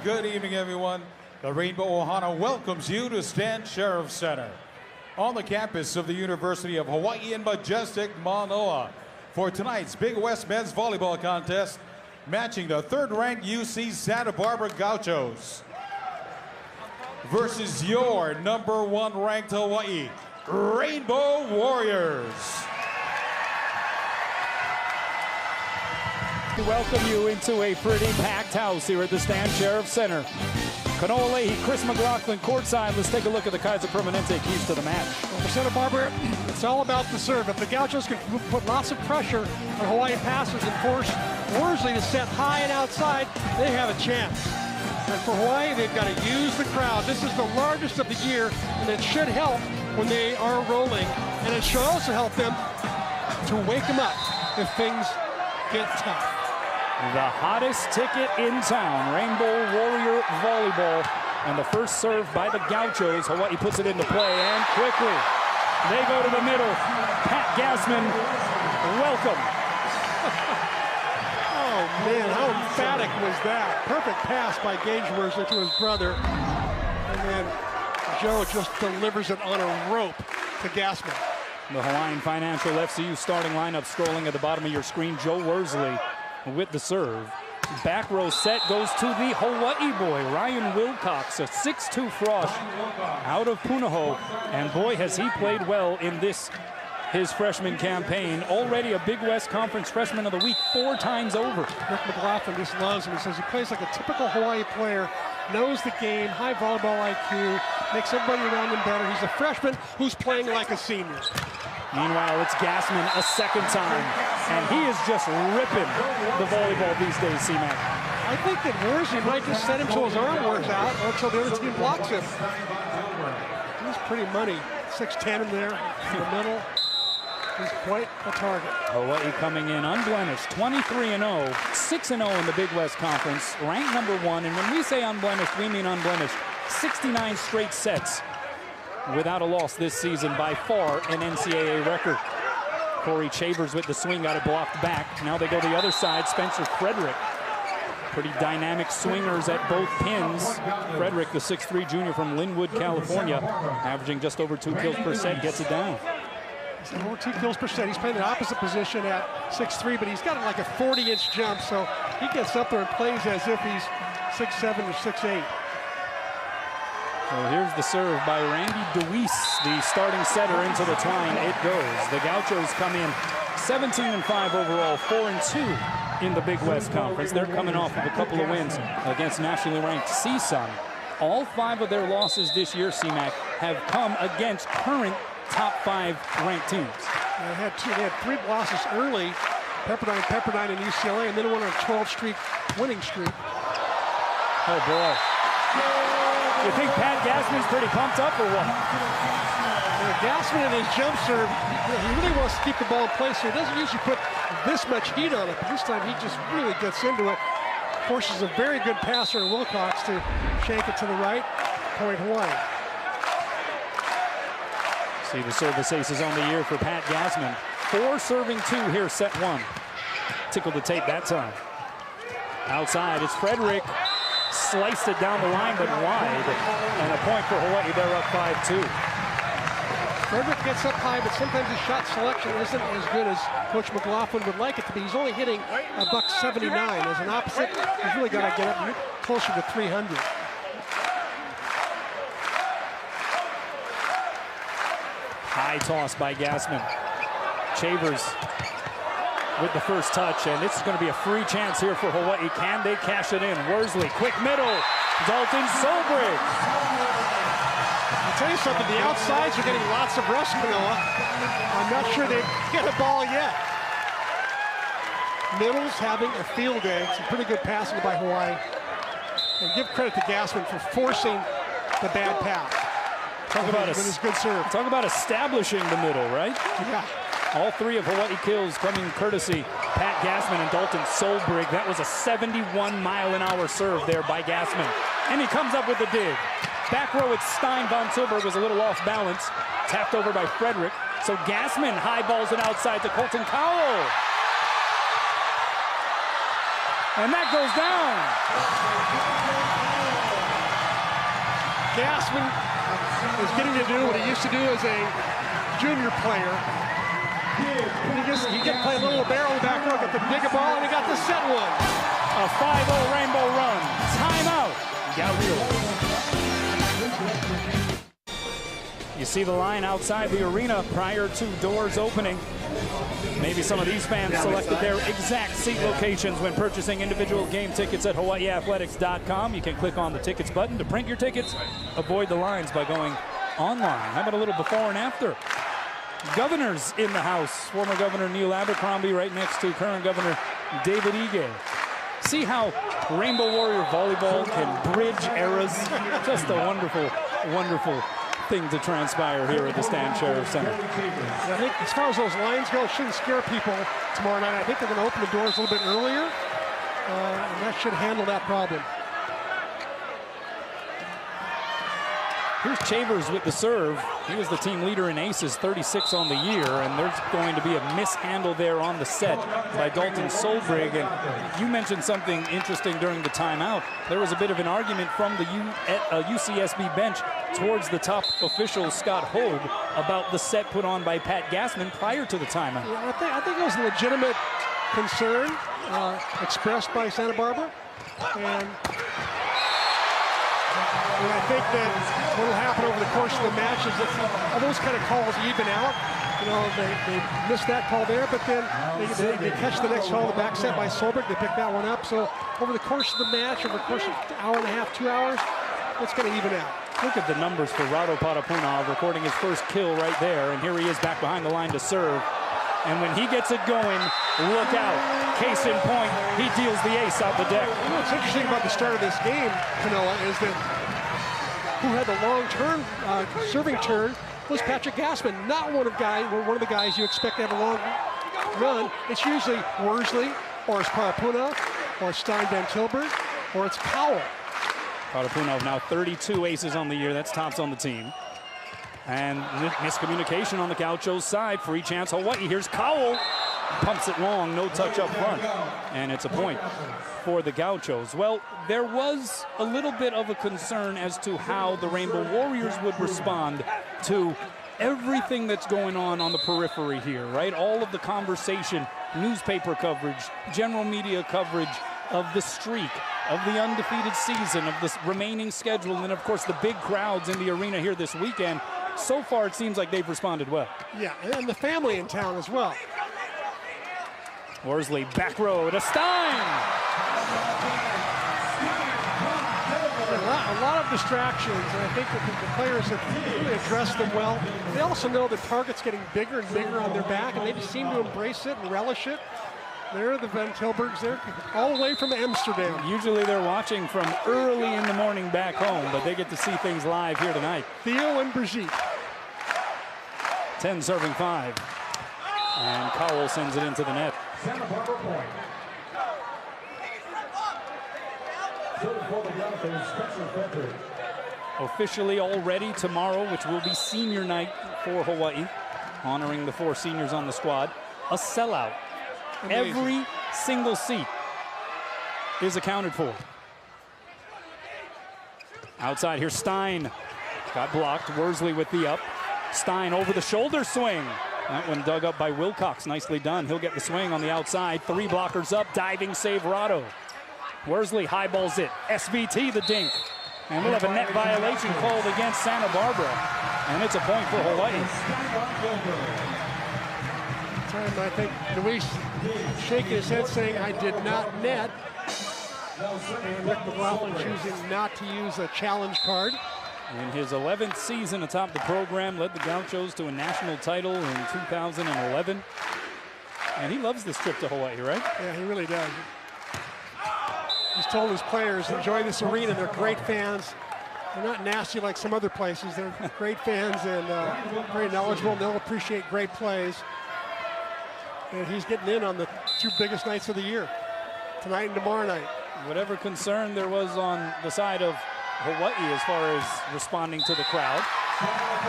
Good evening, everyone. The Rainbow Ohana welcomes you to Stan Sheriff Center on the campus of the University of Hawaii in majestic Manoa for tonight's Big West men's volleyball contest, matching the third-ranked UC Santa Barbara Gauchos versus your number one ranked Hawaii Rainbow Warriors. We welcome you into a pretty packed house here at the Stan Sheriff Center. Kanoa Leahy, Chris McLaughlin courtside. Let's take a look at the Kaiser Permanente keys to the match. Well, for Santa Barbara, it's all about the serve. If the Gauchos can put lots of pressure on Hawaiian passers and force Worsley to set high and outside, they have a chance. And for Hawaii, they've got to use the crowd. This is the largest of the year, and it should help when they are rolling. And it should also help them to wake them up if things get tough. The hottest ticket in town, Rainbow Warrior Volleyball. And the first serve by the Gauchos. Hawaii puts it into play, and quickly they go to the middle. Pat Gassman, welcome. Oh man, how emphatic was that? Perfect pass by Gage Worsley to his brother. And then Joe just delivers it on a rope to Gassman. The Hawaiian Financial FCU starting lineup scrolling at the bottom of your screen. Joe Worsley with the serve. Back row set goes to the Hawaii boy, Ryan Wilcox, a 6'2" frosh out of Punahou. And boy, has he played well in this, his freshman campaign. Already a Big West Conference Freshman of the Week 4 times over. Rick McLaughlin just loves him. He says he plays like a typical Hawaii player, knows the game, high volleyball IQ, makes everybody around him better. He's a freshman who's playing like a senior. Meanwhile, it's Gassman a second time, and he is just ripping the volleyball these days, C-Mac. I think that Worsley might just set him till his arm wears out or until the other team blocks him. He's pretty money. 6'10" in there, in the middle. He's quite a target. Hawaii coming in unblemished, 23-0, 6-0 in the Big West Conference, ranked number 1. And when we say unblemished, we mean unblemished. 69 straight sets without a loss this season, by far an NCAA record. Corey Chavers with the swing, got it blocked back. Now they go the other side, Spencer Frederick. Pretty dynamic swingers at both pins. Frederick, the 6'3" junior from Linwood, California, averaging just over 2 kills per set, gets it down. He's over 2 kills per set. He's playing the opposite position at 6'3", but he's got like a 40-inch jump, so he gets up there and plays as if he's 6'7" or 6'8". So here's the serve by Randy DeWeese, the starting setter, into the twine. It goes. The Gauchos come in 17-5 overall, 4-2 in the Big West Conference. They're coming off of a couple of wins against nationally ranked CSUN. All 5 of their losses this year, C-Mac, have come against current top 5 ranked teams. They had 3 losses early, Pepperdine, and UCLA, and then went on a 12-streak winning streak. Oh boy. You think Pat Gassman's pretty pumped up or what? Gassman and his jump serve, he really wants to keep the ball in place, so he doesn't usually put this much heat on it, but this time he just really gets into it. Forces a very good passer in Wilcox to shank it to the right. Point Hawaii. See the service aces on the year for Pat Gassman. 4 serving 2 here, set 1. Tickled the tape that time. Outside, it's Frederick. Sliced it down the line, but wide. And a point for Hawaii. They're up 5-2. Frederick gets up high, but sometimes his shot selection isn't as good as Coach McLaughlin would like it to be. He's only hitting a $179. As an opposite, he's really got to get up closer to 300. High toss by Gassman. Chavers with the first touch, and this is going to be a free chance here for Hawaii. Can they cash it in? Worsley, quick middle. Dalton Solbridge. I'll tell you something, the outsides are getting lots of rust, Kanoa. I'm not sure they get a ball yet. Middle's having a field day. Some pretty good passing by Hawaii. And give credit to Gassman for forcing the bad pass. Talk about with his good serve. Talk about establishing the middle, right? Yeah. All 3 of Hawaii kills coming courtesy Pat Gassman and Dalton Solbrig. That was a 71-mile-an-hour serve there by Gassman. And he comes up with the dig. Back row, it's Stein. Von Tilburg was a little off balance. Tapped over by Frederick. So Gassman high balls it outside to Colton Cowell. And that goes down. Gassman is getting to do what he used to do as a junior player. He can play a little barrel in the back row, got the big ball, and he got the set one. A 5-0 Rainbow run. Timeout. Galil. You see the line outside the arena prior to doors opening. Maybe some of these fans selected their exact seat locations when purchasing individual game tickets at HawaiiAthletics.com. You can click on the tickets button to print your tickets. Avoid the lines by going online. How about a little before and after? Governors in the house. Former Governor Neil Abercrombie right next to current Governor David Ige. See how Rainbow Warrior volleyball can bridge eras. Just a wonderful, wonderful thing to transpire here at the Stan Sheriff Center. I think as far as those lines go, it shouldn't scare people tomorrow night. I think they're going to open the doors a little bit earlier, and that should handle that problem. Here's Chavers with the serve. He was the team leader in aces, 36 on the year, and there's going to be a mishandle there on the set by Dalton Solbrig. And you mentioned something interesting during the timeout. There was a bit of an argument from the UCSB bench towards the top official, Scott Hogue, about the set put on by Pat Gassman prior to the timeout. Yeah, I think it was a legitimate concern expressed by Santa Barbara. And I think that what will happen over the course of the match is that all those kind of calls even out. You know, they missed that call there, but then they catch the next call, the back set by Solbrig. They pick that one up. So over the course of the match, over the course of an hour and a half, 2 hours, it's going to even out. Look at the numbers for Rado Patapunov, recording his first kill right there. And here he is back behind the line to serve. And when he gets it going, look out. Case in point, he deals the ace out the deck. You know what's interesting about the start of this game, Kanoa, is that who had the long turn, serving turn, was Patrick Gassman. Not one of the guys you expect to have a long run. It's usually Worsley, or it's Parapunov, or it's Stein Van Tilburg, or it's Powell. Patapunov now 32 aces on the year. That's tops on the team. And miscommunication on the Gauchos' side. Free chance Hawaii. Here's Cowell. Pumps it long, no touch up front. And it's a point for the Gauchos. Well, there was a little bit of a concern as to how the Rainbow Warriors would respond to everything that's going on the periphery here, right? All of the conversation, newspaper coverage, general media coverage of the streak, of the undefeated season, of this remaining schedule, and then, of course, the big crowds in the arena here this weekend. So far, it seems like they've responded well. Yeah, and the family in town as well. Worsley, back row to Stein. A lot of distractions, and I think that the players have really addressed them well. They also know the target's getting bigger and bigger on their back, and they just seem to embrace it and relish it. There are the Van Tilburgs there, all the way from Amsterdam. Usually they're watching from early in the morning back home, but they get to see things live here tonight. Theo and Brigitte. 10 serving 5. And Cowell sends it into the net. Santa Barbara point. Officially already tomorrow, which will be senior night for Hawaii, honoring the 4 seniors on the squad. A sellout. Amazing. Every single seat is accounted for. Outside, here's Stein. Got blocked. Worsley with the up. Stein over the shoulder swing. That one dug up by Wilcox. Nicely done. He'll get the swing on the outside. 3 blockers up. Diving save Rado. Worsley highballs it. SVT the dink. And we'll have a net violation called against Santa Barbara. And it's a point for Hawaii. I think Luis shaking his head saying, I did not net. And Rick McLaughlin choosing not to use a challenge card. In his 11th season atop the program, led the Gauchos to a national title in 2011. And he loves this trip to Hawaii, right? Yeah, he really does. He's told his players, enjoy this arena. They're great fans. They're not nasty like some other places. They're great fans and very knowledgeable. And they'll appreciate great plays. And he's getting in on the 2 biggest nights of the year, tonight and tomorrow night. Whatever concern there was on the side of Hawaii as far as responding to the crowd,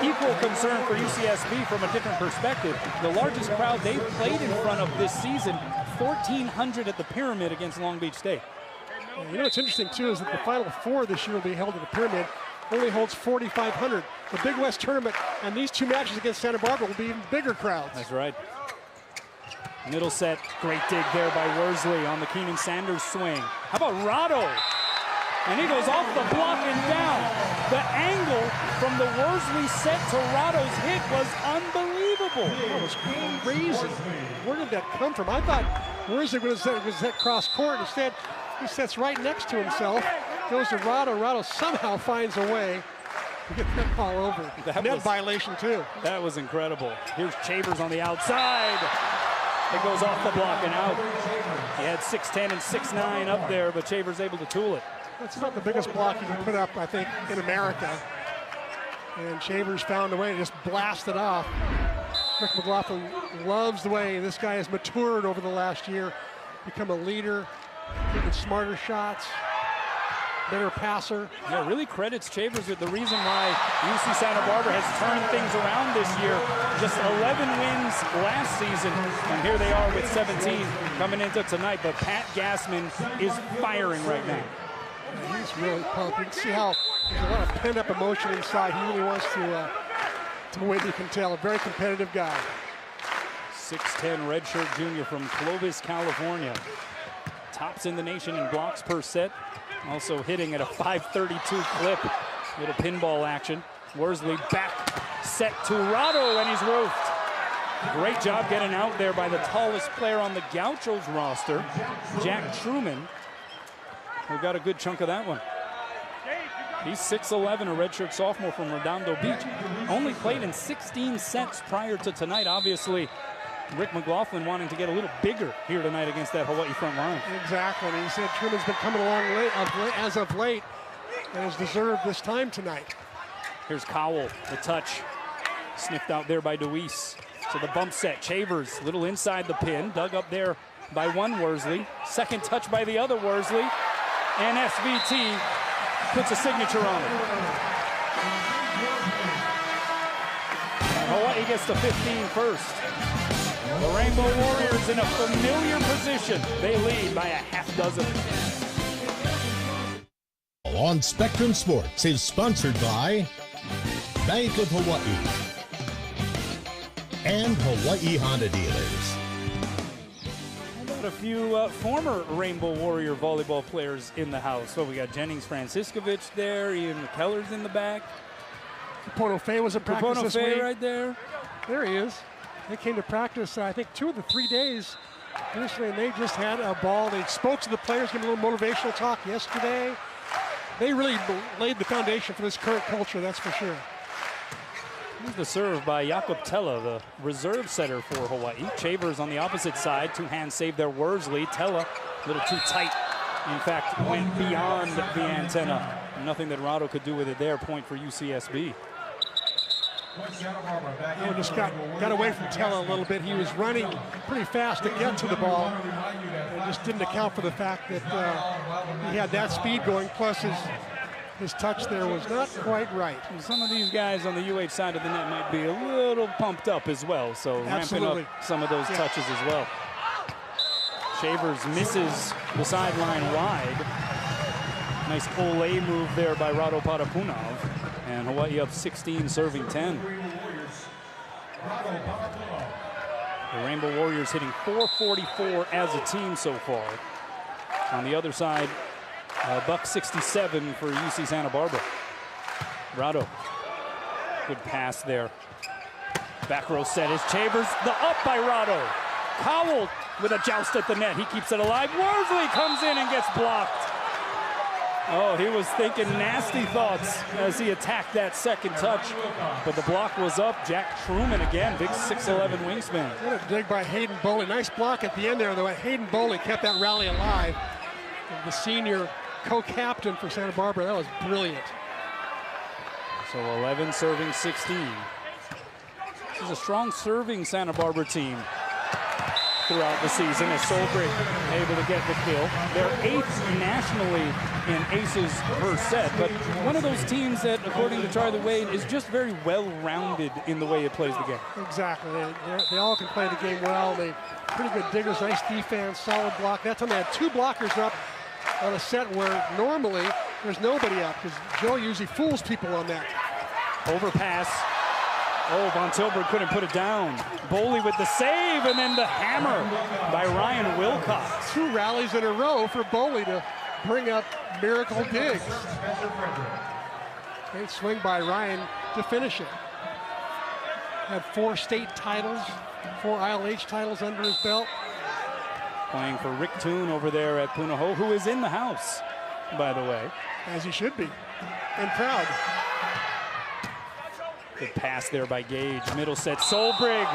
equal concern for UCSB from a different perspective. The largest crowd they've played in front of this season, 1,400 at the Pyramid against Long Beach State. You know what's interesting too is that the Final 4 this year will be held at the Pyramid. only holds 4,500. The Big West tournament and these two matches against Santa Barbara will be even bigger crowds. That's right. Middle set, great dig there by Worsley on the Keenan Sanders swing. How about Rado? And he goes off the block and down. The angle from the Worsley set to Rado's hit was unbelievable. That was crazy. Where did that come from? I thought Worsley was set cross court. Instead, he sets right next to himself, goes to Rado. Rado somehow finds a way to get that ball over. Net violation, too. That was incredible. Here's Chavers on the outside. It goes off the block and out. He had 6'10 and 6'9 up there, but Chavers able to tool it. That's not the biggest block you can put up, I think, in America. And Chavers found a way to just blast it off. Rick McLaughlin loves the way this guy has matured over the last year, become a leader, taking smarter shots, better passer. Yeah, really credits Chavers with the reason why UC Santa Barbara has turned things around this year. Just 11 wins last season, and here they are with 17 coming into tonight. But Pat Gassman is firing right now. He's really pumped. You can see how there's a lot of pent-up emotion inside. He really wants to win, you can tell. A very competitive guy. 6'10 redshirt junior from Clovis, California. Tops in the nation in blocks per set. Also hitting at a 532 clip. Little pinball action. Worsley back set to Rado, and he's roofed. Great job getting out there by the tallest player on the Gauchos roster, Jack Truman. We got a good chunk of that one. He's 6'11", a redshirt sophomore from Redondo Beach. Only played in 16 sets prior to tonight. Obviously, Rick McLaughlin wanting to get a little bigger here tonight against that Hawaii front line. Exactly. And he said Truman's been coming along as of late and has deserved this time tonight. Here's Cowell, the touch. Sniffed out there by DeWeese. So the bump set, Chavers, little inside the pin, dug up there by one Worsley. Second touch by the other Worsley. And SVT puts a signature on it. And Hawaii gets to 15 first. The Rainbow Warriors in a familiar position. They lead by a half dozen. On Spectrum Sports is sponsored by Bank of Hawaii and Hawaii Honda Dealers. A few former Rainbow Warrior volleyball players in the house. So we got Jennings Franciscovich there, Ian McKellar's in the back. Pono Fay was at practice this week. right there. There he is. They came to practice, I think, 2 of the 3 days. Recently, and they just had a ball. They spoke to the players, gave them a little motivational talk yesterday. They really laid the foundation for this current culture, that's for sure. Here's the serve by Jakob Tella, the reserve setter for Hawaii. Chavers on the opposite side. Two-hand save there, Worsley. Tella, a little too tight. In fact, went beyond the antenna. Nothing that Rado could do with it there. Point for UCSB. Just got away from Tella a little bit. He was running pretty fast to get to the ball. And just didn't account for the fact that he had that speed going, plus his touch there was not quite right. Some of these guys on the UH side of the net might be a little pumped up as well, so ramping up some of those touches as well. Shavers misses the sideline wide. Nice Ole move there by Rado Parapunov. And Hawaii up 16, serving 10. The Rainbow Warriors hitting .444 as a team so far. On the other side, $167 for UC Santa Barbara. Rado, good pass there. Back row set is Chavers, the up by Rado. Cowell with a joust at the net, he keeps it alive. Worsley comes in and gets blocked. Oh, he was thinking nasty thoughts as he attacked that second touch, but the block was up. Jack Truman again, big 6'11" wingspan. What a dig by Hayden Boley. Nice block at the end there, though. Hayden Boley kept that rally alive. The senior co-captain for Santa Barbara, that was brilliant. So 11 serving 16. This is a strong serving Santa Barbara team throughout the season as Solbrick able to get the kill. They're 8th nationally in aces per set, but one of those teams that, according to Charlie Wade, is just very well-rounded in the way it plays the game. Exactly. They all can play the game well. They pretty good diggers, nice defense, solid block. That time they had 2 blockers up on a set where normally there's nobody up because Joe usually fools people on that. Overpass. Oh, Von Tilburg couldn't put it down. Boley with the save, and then the hammer by Ryan Wilcox. 2 rallies in a row for Boley to bring up miracle digs. Great swing by Ryan to finish it. Had 4 state titles, 4 ILH titles under his belt. Playing for Rick Toon over there at Punahou, who is in the house, by the way. As he should be, and proud. Good pass there by Gage. Middle set, Solbrig.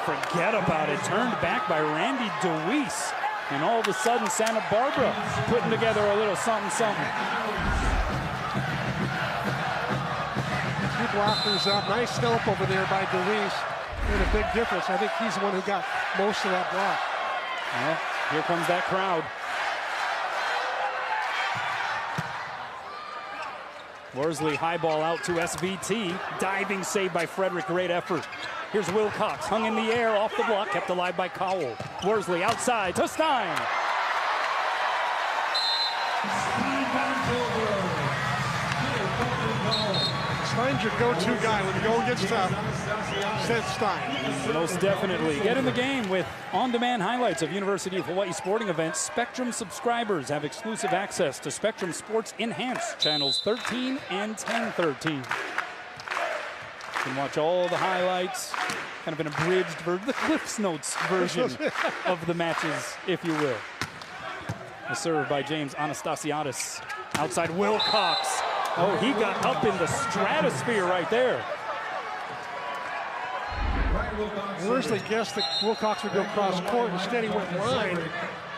Forget about it. Turned back by Randy DeWeese. And all of a sudden, Santa Barbara putting together a little something. 2 blockers up. Nice help over there by DeWeese. Made a big difference. I think he's the one who got most of that block. Well, here comes that crowd. Worsley high ball out to SVT. Diving save by Frederick, great effort. Here's Wilcox, hung in the air off the block, kept alive by Cowell. Worsley outside to Stein. Stein's your go-to guy when the going gets tough. Seth Stein. Most definitely. Get in the game with on-demand highlights of University of Hawaii sporting events. Spectrum subscribers have exclusive access to Spectrum Sports Enhanced channels 13 and 1013. You can watch all the highlights, kind of an abridged version, the Cliff's Notes version of the matches, if you will. A serve by James Anastasiadis. Outside Wilcox. Oh, he got up in the stratosphere right there. Worsley guessed that Wilcox would go cross court. Instead, he went line.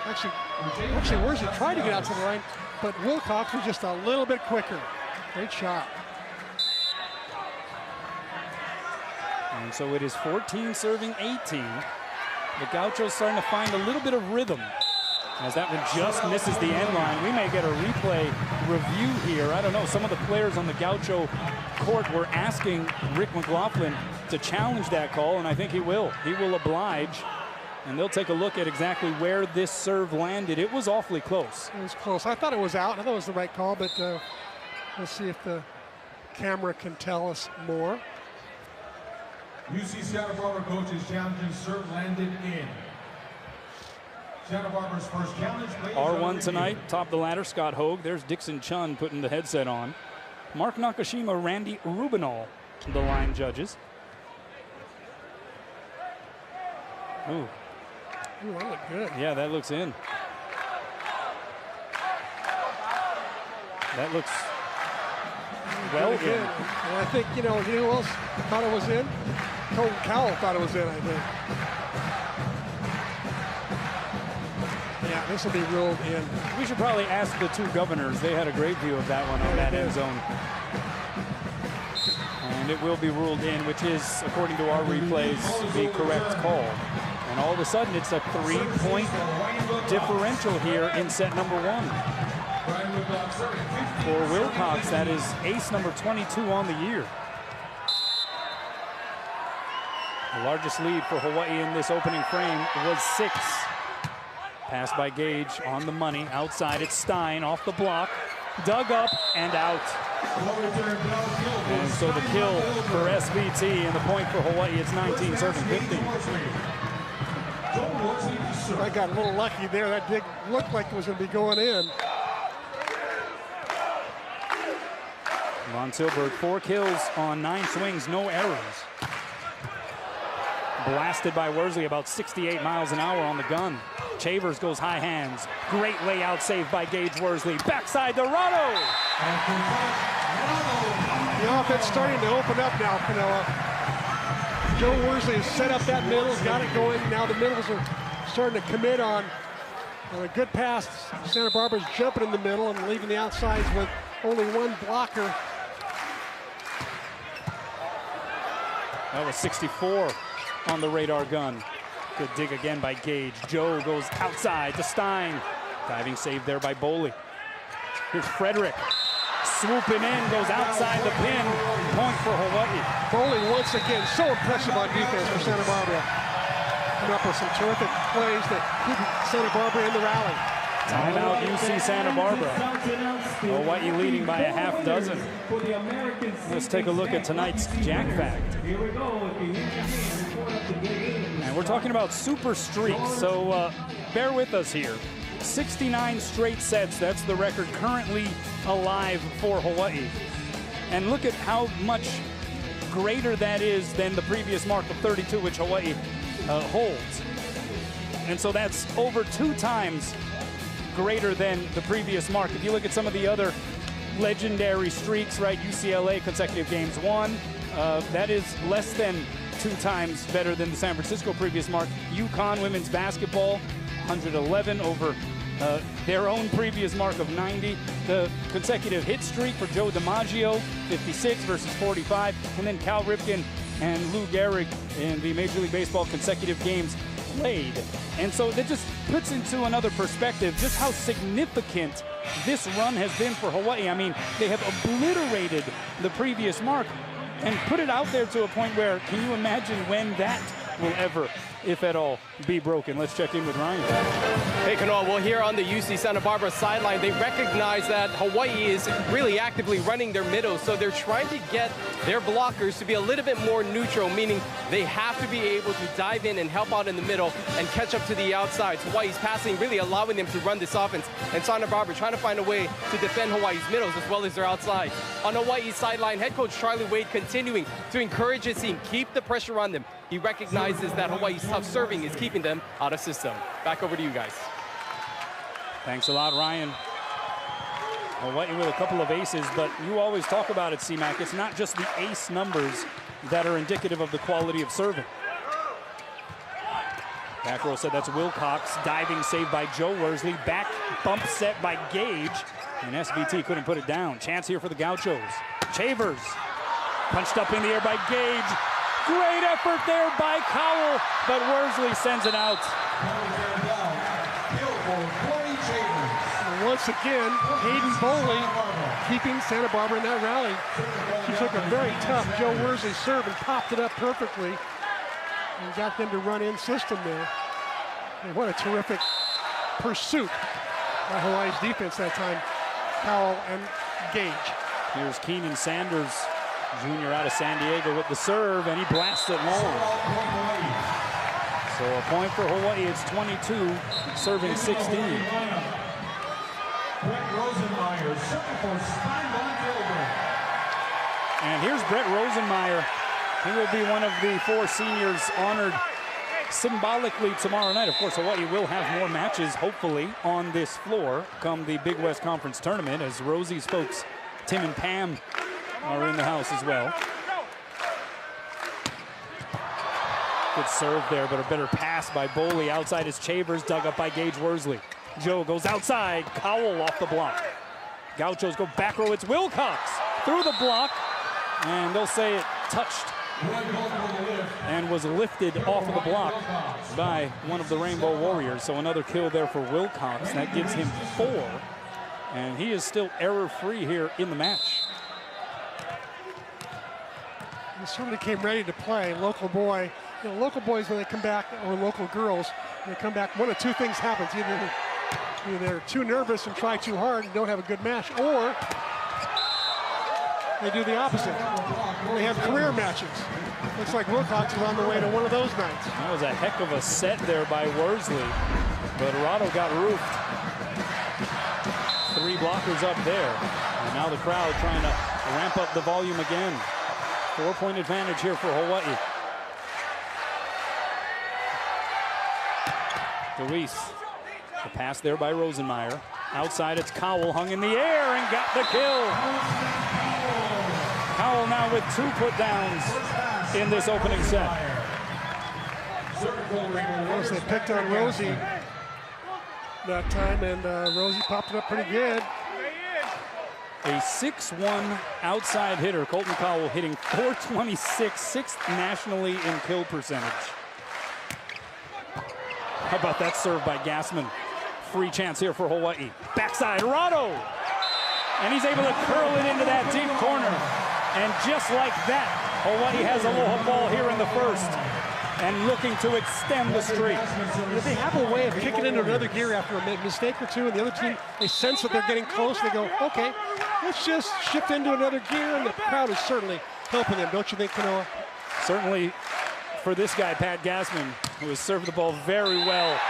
Actually, Worsley tried to get out to the line, but Wilcox was just a little bit quicker. Great shot. And so it is 14 serving 18. The Gauchos starting to find a little bit of rhythm. As that one just misses the end line. We may get a replay review here. I don't know. Some of the players on the Gaucho court were asking Rick McLaughlin to challenge that call, and I think he will. He will oblige, and they'll take a look at exactly where this serve landed. It was awfully close. It was close. I thought it was out. I thought it was the right call, but let's see if the camera can tell us more. UC Santa Barbara coaches challenging serve landed in. Santa Barbara's first challenge. R1 tonight, top of the ladder, Scott Hogue. There's Dixon Chun putting the headset on. Mark Nakashima, Randy Rubinall, the line judges. Ooh. Ooh, that looked good. Yeah, that looks in. That looks well good. in. And I think, you know who else thought it was in? Colton Cowell thought it was in, I think. Yeah, this will be ruled in. We should probably ask the 2 governors. They had a great view of that one on that end zone. And it will be ruled in, which is, according to our replays, the correct call. And all of a sudden, it's a 3-point differential here in set number 1. For Wilcox, that is ace number 22 on the year. The largest lead for Hawaii in this opening frame was 6. Pass by Gage on the money. Outside, it's Stein off the block. Dug up and out. And so the kill for SVT and the point for Hawaii. It's 19 serving 15. I got a little lucky there. That dig looked like it was going to be going in. Von Tilburg, 4 kills on 9 swings, no errors. Blasted by Worsley about 68 miles an hour on the gun. Chavers goes high hands. Great layout save by Gage Worsley. Backside to Rado. The offense starting to open up now, Panoa. Joe Worsley has set up that middle, got it going. Now the middles are starting to commit on a good pass. Santa Barbara's jumping in the middle and leaving the outsides with only 1 blocker. That was 64 on the radar gun. Good dig again by Gage. Joe goes outside to Stein. Diving save there by Boley. Here's Frederick. Swooping in, goes outside the pin. Point for Hawaii. Boley once again, so impressive on defense for Santa Barbara. Coming up with some terrific plays that keep Santa Barbara in the rally. Timeout UC Santa Barbara. Hawaii leading by a half dozen. Let's take a look at tonight's Jack Fact. And we're talking about super streaks, so bear with us here. 69 straight sets, that's the record currently alive for Hawaii. And look at how much greater that is than the previous mark of 32, which Hawaii holds. And so that's over 2 times greater than the previous mark. If you look at some of the other legendary streaks, right? UCLA consecutive games won. That is less than 2 times better than the San Francisco previous mark. UConn women's basketball, 111 over their own previous mark of 90. The consecutive hit streak for Joe DiMaggio, 56 versus 45. And then Cal Ripken and Lou Gehrig in the Major League Baseball consecutive games played. And so that just puts into another perspective just how significant this run has been for Hawaii. I mean, they have obliterated the previous mark and put it out there to a point where, can you imagine when that will ever, if at all, be broken? Let's check in with Ryan. Hey, Kanoa, well, here on the UC Santa Barbara sideline, they recognize that Hawaii is really actively running their middle, so they're trying to get their blockers to be a little bit more neutral, meaning they have to be able to dive in and help out in the middle and catch up to the outsides. Hawaii's passing really allowing them to run this offense, and Santa Barbara trying to find a way to defend Hawaii's middles as well as their outsides. On Hawaii's sideline, head coach Charlie Wade continuing to encourage his team, keep the pressure on them. He recognizes that Hawaii's tough serving is keeping them out of system. Back over to you guys. Thanks a lot, Ryan. Hawaii with a couple of aces, but you always talk about it, C-Mac. It's not just the ace numbers that are indicative of the quality of serving. Back row said that's Wilcox. Diving save by Joe Worsley. Back bump set by Gage. And SBT couldn't put it down. Chance here for the Gauchos. Chavers. Punched up in the air by Gage. Great effort there by Cowell, but Worsley sends it out. And once again, Hayden Boley keeping Santa Barbara in that rally. She took a very tough Joe Worsley serve and popped it up perfectly and got them to run in system there. And what a terrific pursuit by Hawaii's defense that time. Cowell and Gage. Here's Keenan Sanders, Jr. out of San Diego with the serve, and he blasts it long. So a point for Hawaii, it's 22, serving 16. And here's Brett Rosenmeyer. He will be one of the 4 seniors honored symbolically tomorrow night. Of course, Hawaii will have more matches, hopefully, on this floor come the Big West Conference Tournament, as Rosie's folks, Tim and Pam, are in the house as well. Good serve there, but a better pass by Boley. Outside is Chavers, dug up by Gage Worsley. Joe goes outside, Cowell off the block. Gauchos go back row, it's Wilcox through the block, and they'll say it touched and was lifted off of the block by one of the Rainbow Warriors. So another kill there for Wilcox. That gives him 4, and he is still error-free here in the match. He certainly came ready to play. Local boy, you know, local boys when they come back, or local girls, when they come back, one of 2 things happens. Either they're too nervous and try too hard and don't have a good match, or they do the opposite. They have career matches. Looks like Wilcox is on the way to one of those nights. That was a heck of a set there by Worsley, but Rado got roofed. 3 blockers up there, and now the crowd trying to ramp up the volume again. 4-point advantage here for Hawaii. Deweese, the pass there by Rosenmeyer. Outside, it's Cowell, hung in the air and got the kill. Cowell now with 2 put-downs in this opening set. Notice they picked on Rosie that time, and Rosie popped it up pretty good. A 6'1" outside hitter, Colton Cowell, hitting .426, 6th nationally in kill percentage. How about that serve by Gassman? Free chance here for Hawaii. Backside, Rado! And he's able to curl it into that deep corner. And just like that, Hawaii has aloha ball here in the first. and looking to extend the streak. They have a way of kicking into another gear after a mistake or two, and the other team, they sense that they're getting close. They go, okay, let's just shift into another gear, and the crowd is certainly helping them, don't you think, Kanoa? Certainly for this guy, Pat Gassman, who has served the ball very well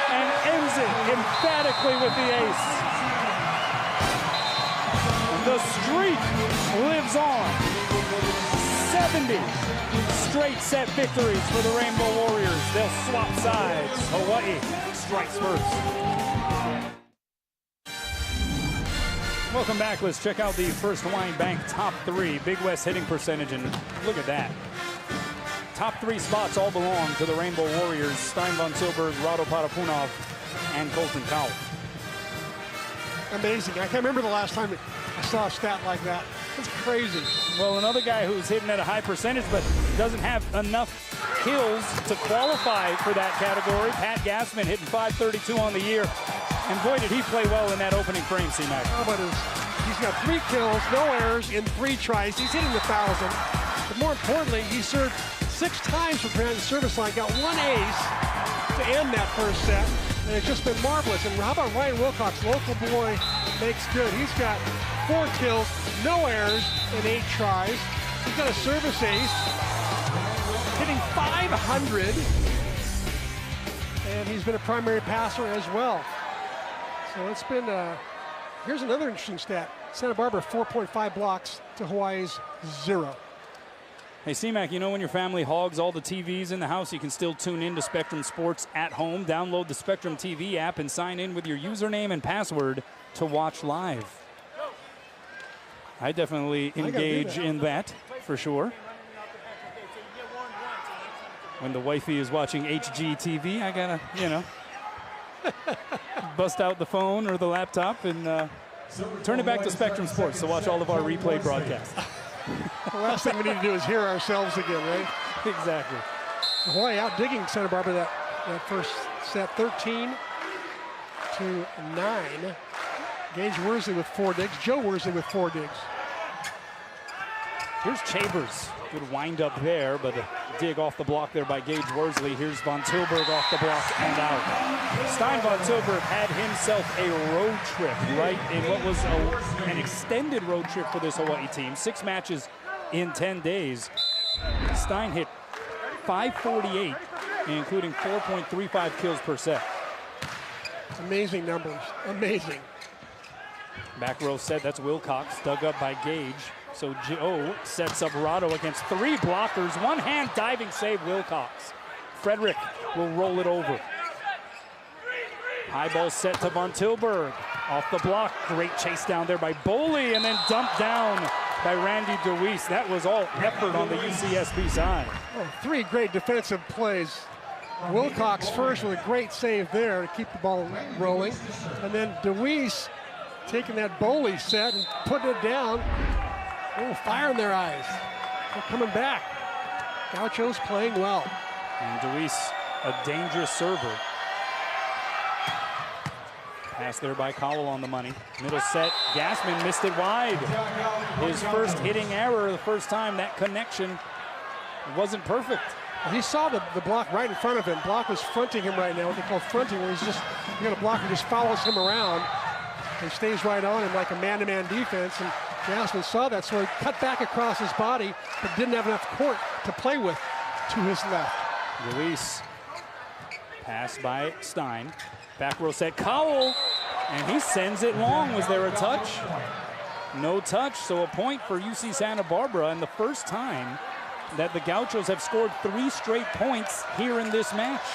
and ends it emphatically with the ace. The streak lives on. 70 straight set victories for the Rainbow Warriors. They'll swap sides. Hawaii strikes first. Welcome back. Let's check out the First Hawaiian Bank top 3 Big West hitting percentage, and look at that. Top 3 spots all belong to the Rainbow Warriors: Stein von Tilburg, Rado Parapunov, and Colton Cowell. Amazing. I can't remember the last time I saw a stat like that. It's crazy. Well, another guy who's hitting at a high percentage but doesn't have enough kills to qualify for that category. Pat Gassman hitting .532 on the year. And boy, did he play well in that opening frame, C-Mac. How about he's got 3 kills, no errors in 3 tries. He's hitting 1,000. But more importantly, he served 6 times from behind the service line, got 1 ace to end that first set. And it's just been marvelous. And how about Ryan Wilcox, local boy, makes good. He's got 4 kills, no errors in 8 tries. He's got a service ace, hitting .500. And he's been a primary passer as well. So it's been, here's another interesting stat. Santa Barbara 4.5 blocks to Hawaii's 0. Hey, C-Mac, you know when your family hogs all the TVs in the house, you can still tune in to Spectrum Sports at home. Download the Spectrum TV app and sign in with your username and password to watch live. I definitely engage in that, for sure. When the wifey is watching HGTV, I gotta, you know, bust out the phone or the laptop and turn it back to Spectrum Sports to watch all of our replay broadcasts. The last thing we need to do is hear ourselves again, right? Exactly. Hawaii outdigging Santa Barbara that first set, 13-9. Gage Worsley with 4 digs. Joe Worsley with 4 digs. Here's Chambers. Good wind up there, but a dig off the block there by Gage Worsley. Here's von Tilburg off the block and out. Stein von Tilburg had himself a road trip, right, in what was an extended road trip for this Hawaii team. 6 matches in 10 days. Stein hit .548, including 4.35 kills per set. Amazing numbers, amazing. Back row set, that's Wilcox, dug up by Gage. So Joe sets up Rado against 3 blockers. One-hand diving save, Wilcox. Frederick will roll it over. High ball set to von Tilburg. Off the block, great chase down there by Boley, and then dumped down by Randy DeWeese. That was all effort on the UCSB side. Oh, 3 great defensive plays. Wilcox first with a great save there to keep the ball rolling. And then DeWeese taking that Boley set and putting it down. Oh, fire in their eyes. They're coming back. Gaucho's playing well. And DeWeese, a dangerous server. Pass there by Cowell on the money. Middle set, Gassman missed it wide. His first hitting error, the first time that connection wasn't perfect. He saw the block right in front of him. Block was fronting him right now, what they call fronting, where he's just, you got a blocker just follows him around and stays right on him like a man-to-man defense. And Gassman saw that, so he cut back across his body, but didn't have enough court to play with to his left. Luis, pass by Stein. Back row set, Cowell, and he sends it long. Was there a touch? No touch, so a point for UC Santa Barbara, and the first time that the Gauchos have scored 3 straight points here in this match.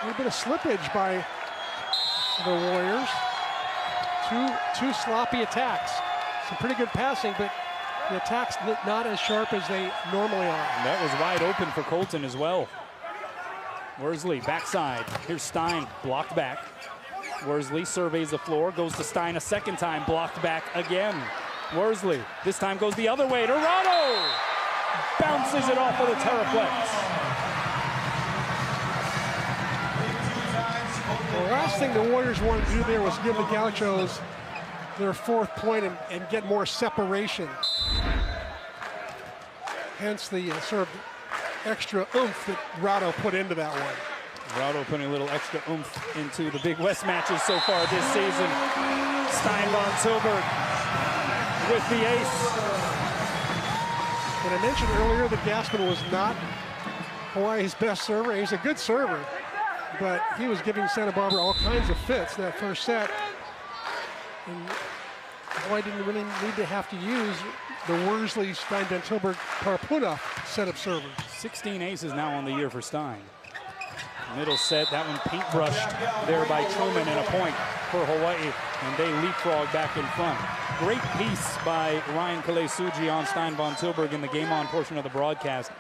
A little bit of slippage by the Warriors. Two sloppy attacks. Some pretty good passing, but the attacks not as sharp as they normally are. And that was wide open for Colton as well. Worsley, backside. Here's Stein, blocked back. Worsley surveys the floor, goes to Stein a second time, blocked back again. Worsley, this time goes the other way to Rado. Bounces it off of the Terraplex. The last thing the Warriors wanted to do there was give the Gauchos their 4th point and get more separation. Hence the sort of extra oomph that Rado put into that one. Rado putting a little extra oomph into the Big West matches so far this season. Stein von Tilburg with the ace. And I mentioned earlier that Gassman was not Hawaii's best server. He's a good server, but he was giving Santa Barbara all kinds of fits in that first set. And Hawaii didn't really need to have to use the Worsley, Stein, Van Tilburg, Karpuna set of servers. 16 aces now on the year for Stein. Middle set, that one paintbrushed there by Truman, and a point for Hawaii, and they leapfrog back in front. Great piece by Ryan Kalesuji on Stein von Tilburg in the game on portion of the broadcast.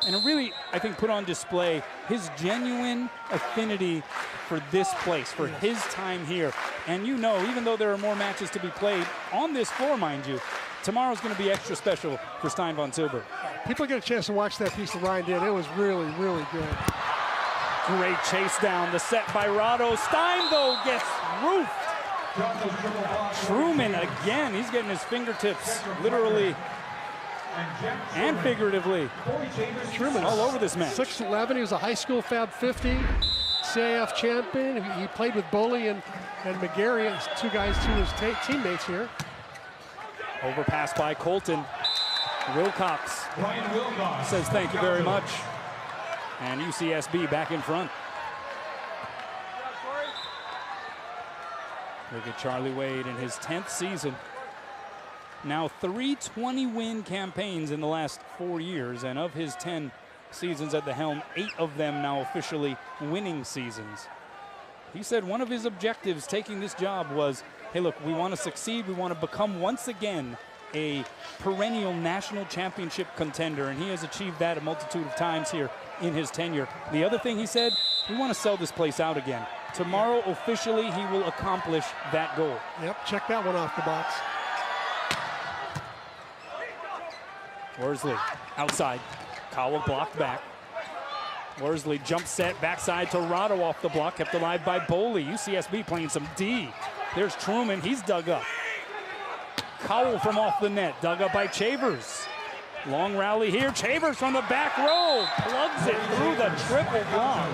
And it really, I think, put on display his genuine affinity for this place, for his time here. And you know, even though there are more matches to be played on this floor, mind you, tomorrow's going to be extra special for Stein von Tilburg. People get a chance to watch that piece that Ryan did. It was really, really good. Great chase down, the set by Rado. Stein, though, gets roofed. Truman again, he's getting his fingertips literally and figuratively Truman all over this match. 6'11", he was a high school Fab 50 CIF champion. He played with Boley and McGarry, two of his teammates here. Overpass by Colton. Wilcox says thank you very much. And UCSB back in front. Look at Charlie Wade in his 10th season. Now 3 20-win campaigns in the last 4 years, and of his 10 seasons at the helm, 8 of them now officially winning seasons. He said one of his objectives taking this job was, hey look, we want to succeed, we want to become once again a perennial national championship contender, and he has achieved that a multitude of times here in his tenure. The other thing he said, we want to sell this place out again. Tomorrow, officially, he will accomplish that goal. Yep, check that one off the box. Worsley outside. Cowell blocked back. Worsley jump set, backside to Rado off the block, kept alive by Boley. UCSB playing some D. There's Truman, he's dug up. Cowell from off the net, dug up by Chavers. Long rally here, Chavers from the back row, plugs it through the triple block.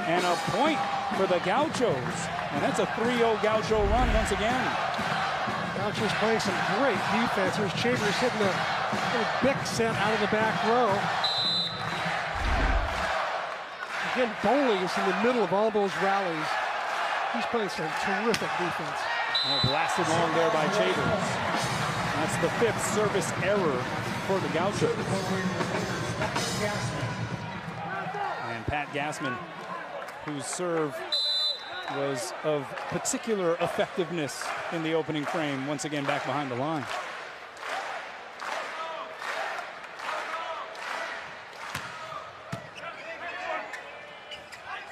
And a point for the Gauchos. And that's a 3-0 Gaucho run once again. Gauchos playing some great defense. There's Chavers hitting a little big set out of the back row. Again, Boley is in the middle of all those rallies. He's playing some terrific defense. Oh, blasted long there by Chavers. That's the 5th service error for the Gauchos. And Pat Gassman, whose serve was of particular effectiveness in the opening frame, once again back behind the line.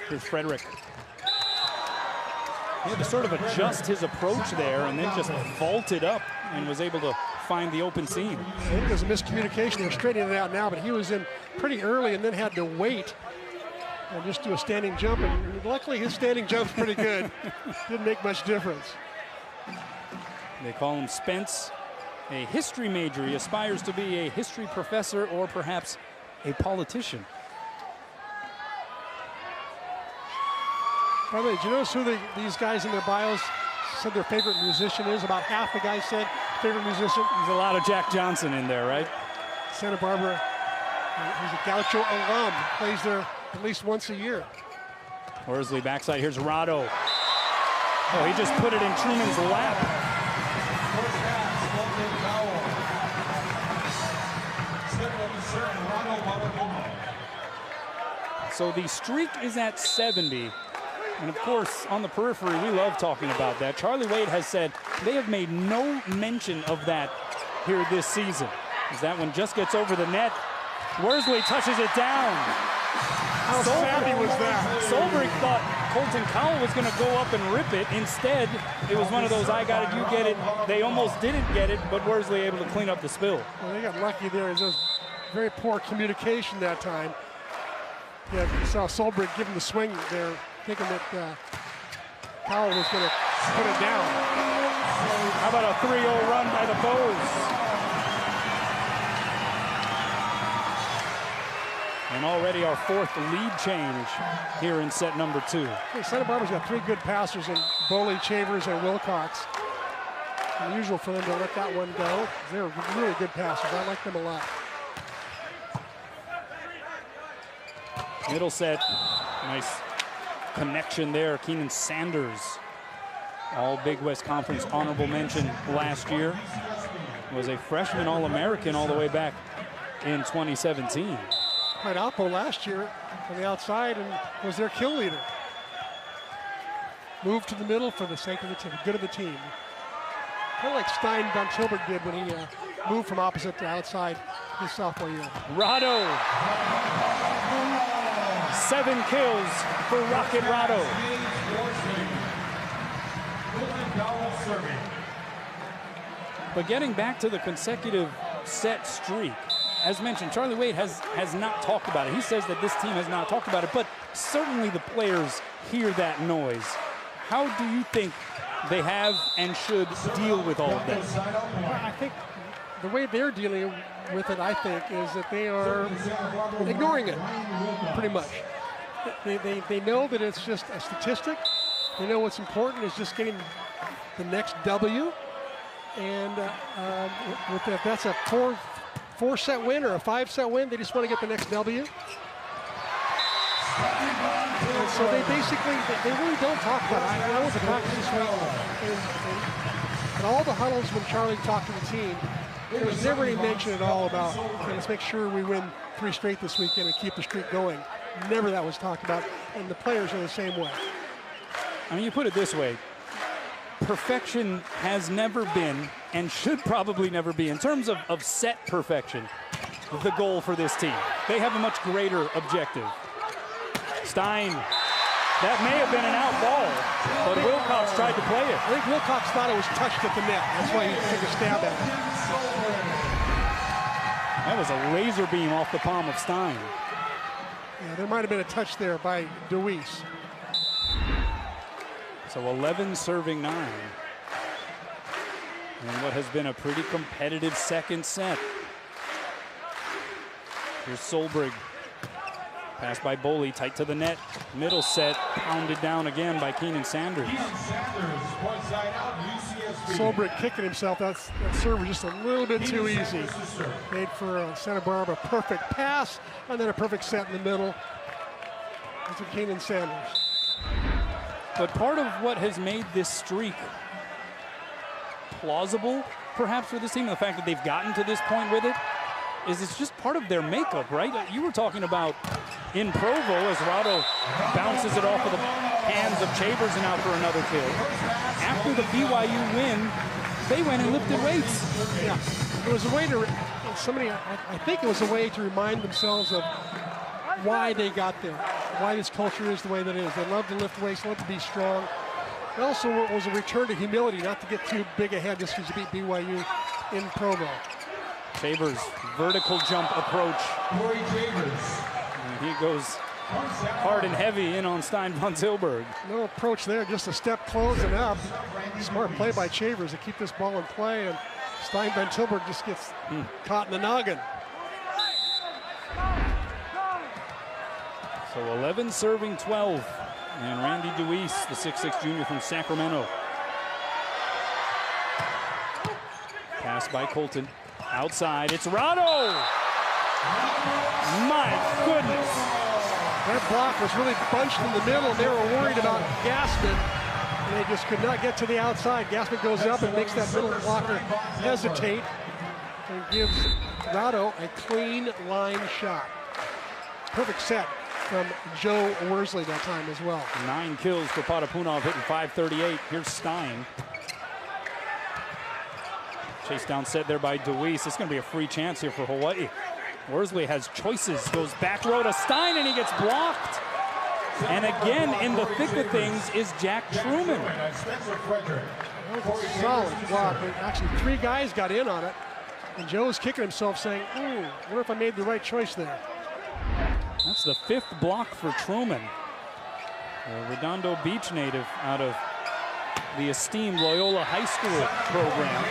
Here's Frederick. He had to sort of adjust his approach there and then just vaulted up and was able to find the open seam. I think there's a miscommunication. They're straightening it out now, but he was in pretty early and then had to wait and just do a standing jump. And luckily, his standing jump's pretty good. Didn't make much difference. They call him Spence, a history major. He aspires to be a history professor or perhaps a politician. By the way, did you notice who these guys in their bios said their favorite musician is? About half the guys said favorite musician. There's a lot of Jack Johnson in there, right? Santa Barbara, he's a Gaucho alum, plays there at least once a year. Worsley backside, here's Rado. Oh, he just put it in Truman's lap. So the streak is at 70. And of course, on the periphery, we love talking about that. Charlie Wade has said they have made no mention of that here this season. As that one just gets over the net. Worsley touches it down. How savvy was that? Solberg thought Colton Cowell was going to go up and rip it. Instead, it was one of those, I got it, you get it. They almost didn't get it, but Worsley able to clean up the spill. Well, they got lucky there. It was very poor communication that time. Yeah, you saw Solberg give him the swing there, thinking that Cowell was going to put it down. How about a 3-0 run by the Bows? And already our fourth lead change here in set number 2. Hey, Santa Barbara's got 3 good passers in Boley, Chavers, and Wilcox. Unusual for them to let that one go. They're really good passers. I like them a lot. Middle set, nice connection there. Keenan Sanders, all Big West Conference honorable mention last year. Was a freshman All-American all the way back in 2017. Played Oppo last year on the outside and was their kill leader. Moved to the middle for the sake of the team, good of the team. Kind of like Stein Van Tilburg did when he moved from opposite to outside his sophomore year. Rado. 7 kills for Rocket Rado. But getting back to the consecutive set streak, as mentioned, Charlie Wade has not talked about it. He says that this team has not talked about it, but certainly the players hear that noise. How do you think they have and should deal with all of that? Well, I think the way they're dealing with it, I think, is that they are ignoring it, pretty much. They know that it's just a statistic. They know what's important is just getting the next W. And if that's a 4-set win or a 5-set win, they just want to get the next W. And so they basically, they really don't talk about it. I went to practice this week, and all the huddles when Charlie talked to the team, there was never any mention at all about, okay, let's make sure we win 3 straight this weekend and keep the streak going. Never that was talked about, and the players are the same way. I mean, you put it this way. Perfection has never been, and should probably never be, in terms of set perfection, the goal for this team. They have a much greater objective. Stein, that may have been an out ball, but Wilcox tried to play it. I think Wilcox thought it was touched at the net. That's why he took a stab at it. That was a laser beam off the palm of Stein. Yeah, there might have been a touch there by DeWeese. So 11 serving 9. And what has been a pretty competitive second set. Here's Solberg. Pass by Boley, tight to the net. Middle set, pounded down again by Keenan Sanders. Solberg kicking himself. That serve was just a little bit too easy. Made for Santa Barbara a perfect pass, and then a perfect set in the middle. That's for Keenan Sanders. But part of what has made this streak plausible, perhaps, for this team, the fact that they've gotten to this point with it, is it's just part of their makeup, right? You were talking about in Provo as Rado bounces it off of the hands of Chavers and out for another kill. After the BYU win, they went and lifted weights. Yeah, it was a way to, I think it was a way to remind themselves of why they got there, why this culture is the way that it is. They love to lift weights, love to be strong. It also was a return to humility, not to get too big ahead just because you beat BYU in Provo. Chavers, vertical jump approach. And he goes hard and heavy in on Stein Van Tilburg. No approach there, just a step closing up. Smart play by Chavers to keep this ball in play, and Stein Van Tilburg just gets caught in the noggin. So 11 serving 12. And Randy DeWeese, the 6'6" junior from Sacramento. Pass by Colton. Outside, it's Rado! My goodness! That block was really bunched in the middle, and they were worried about Gassman, and they just could not get to the outside. Gassman goes up and makes that middle blocker hesitate, and gives Rado a clean line shot. Perfect set from Joe Worsley that time as well. 9 kills for Potapunov, hitting .538. Here's Stein. Chase down set there by DeWeese. It's going to be a free chance here for Hawaii. Worsley has choices, goes back row to Stein, and he gets blocked. And again, in the thick of things is Jack Truman. That was a solid block. Actually, 3 guys got in on it. And Joe's kicking himself saying, ooh, wonder if I made the right choice there. That's the 5th block for Truman. A Redondo Beach native out of the esteemed Loyola High School program.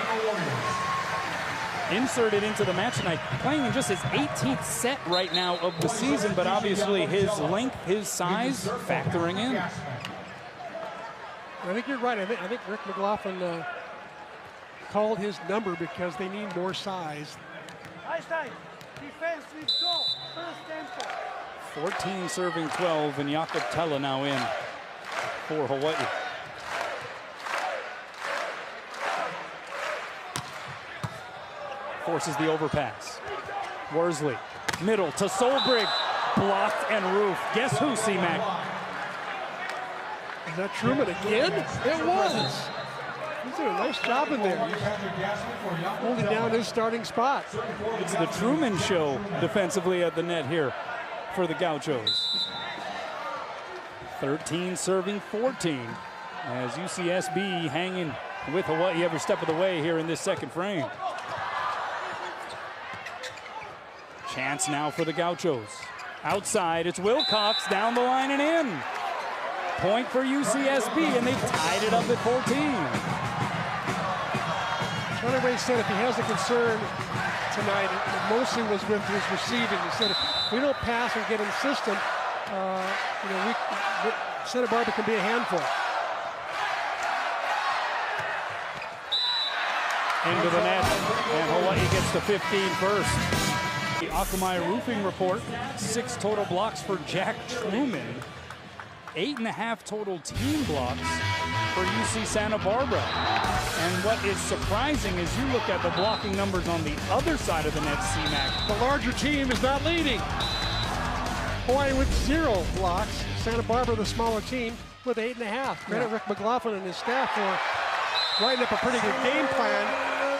inserted into the match tonight, playing in just his 18th set right now of the season, but obviously his length, his size, factoring in. I think you're right. I think Rick McLaughlin called his number because they need more size. 14 serving 12, and Jakob Tella now in for Hawaii. Forces the overpass. Worsley, middle to Solbrig, blocked and roof. Guess who, C-Mac? Is that Truman again? It was. He's doing a nice job in there. He's holding down his starting spot. It's the Truman show defensively at the net here for the Gauchos. 13 serving 14 as UCSB hanging with Hawaii every step of the way here in this second frame. Chance now for the Gauchos. Outside, it's Wilcox down the line and in. Point for UCSB, and they've tied it up at 14. Charlie Ray said if he has a concern tonight, it mostly was with his receiving. He said if we don't pass and get in the system, Santa Barbara can be a handful. Into the net, and Hawaii gets the 15 first. The Akamai Roofing report, 6 total blocks for Jack Truman, 8.5 total team blocks for UC Santa Barbara. And what is surprising is you look at the blocking numbers on the other side of the net, C-Mac. The larger team is not leading. Hawaii with 0 blocks. Santa Barbara, the smaller team, with 8.5. Credit Rick McLaughlin and his staff for writing up a pretty good game plan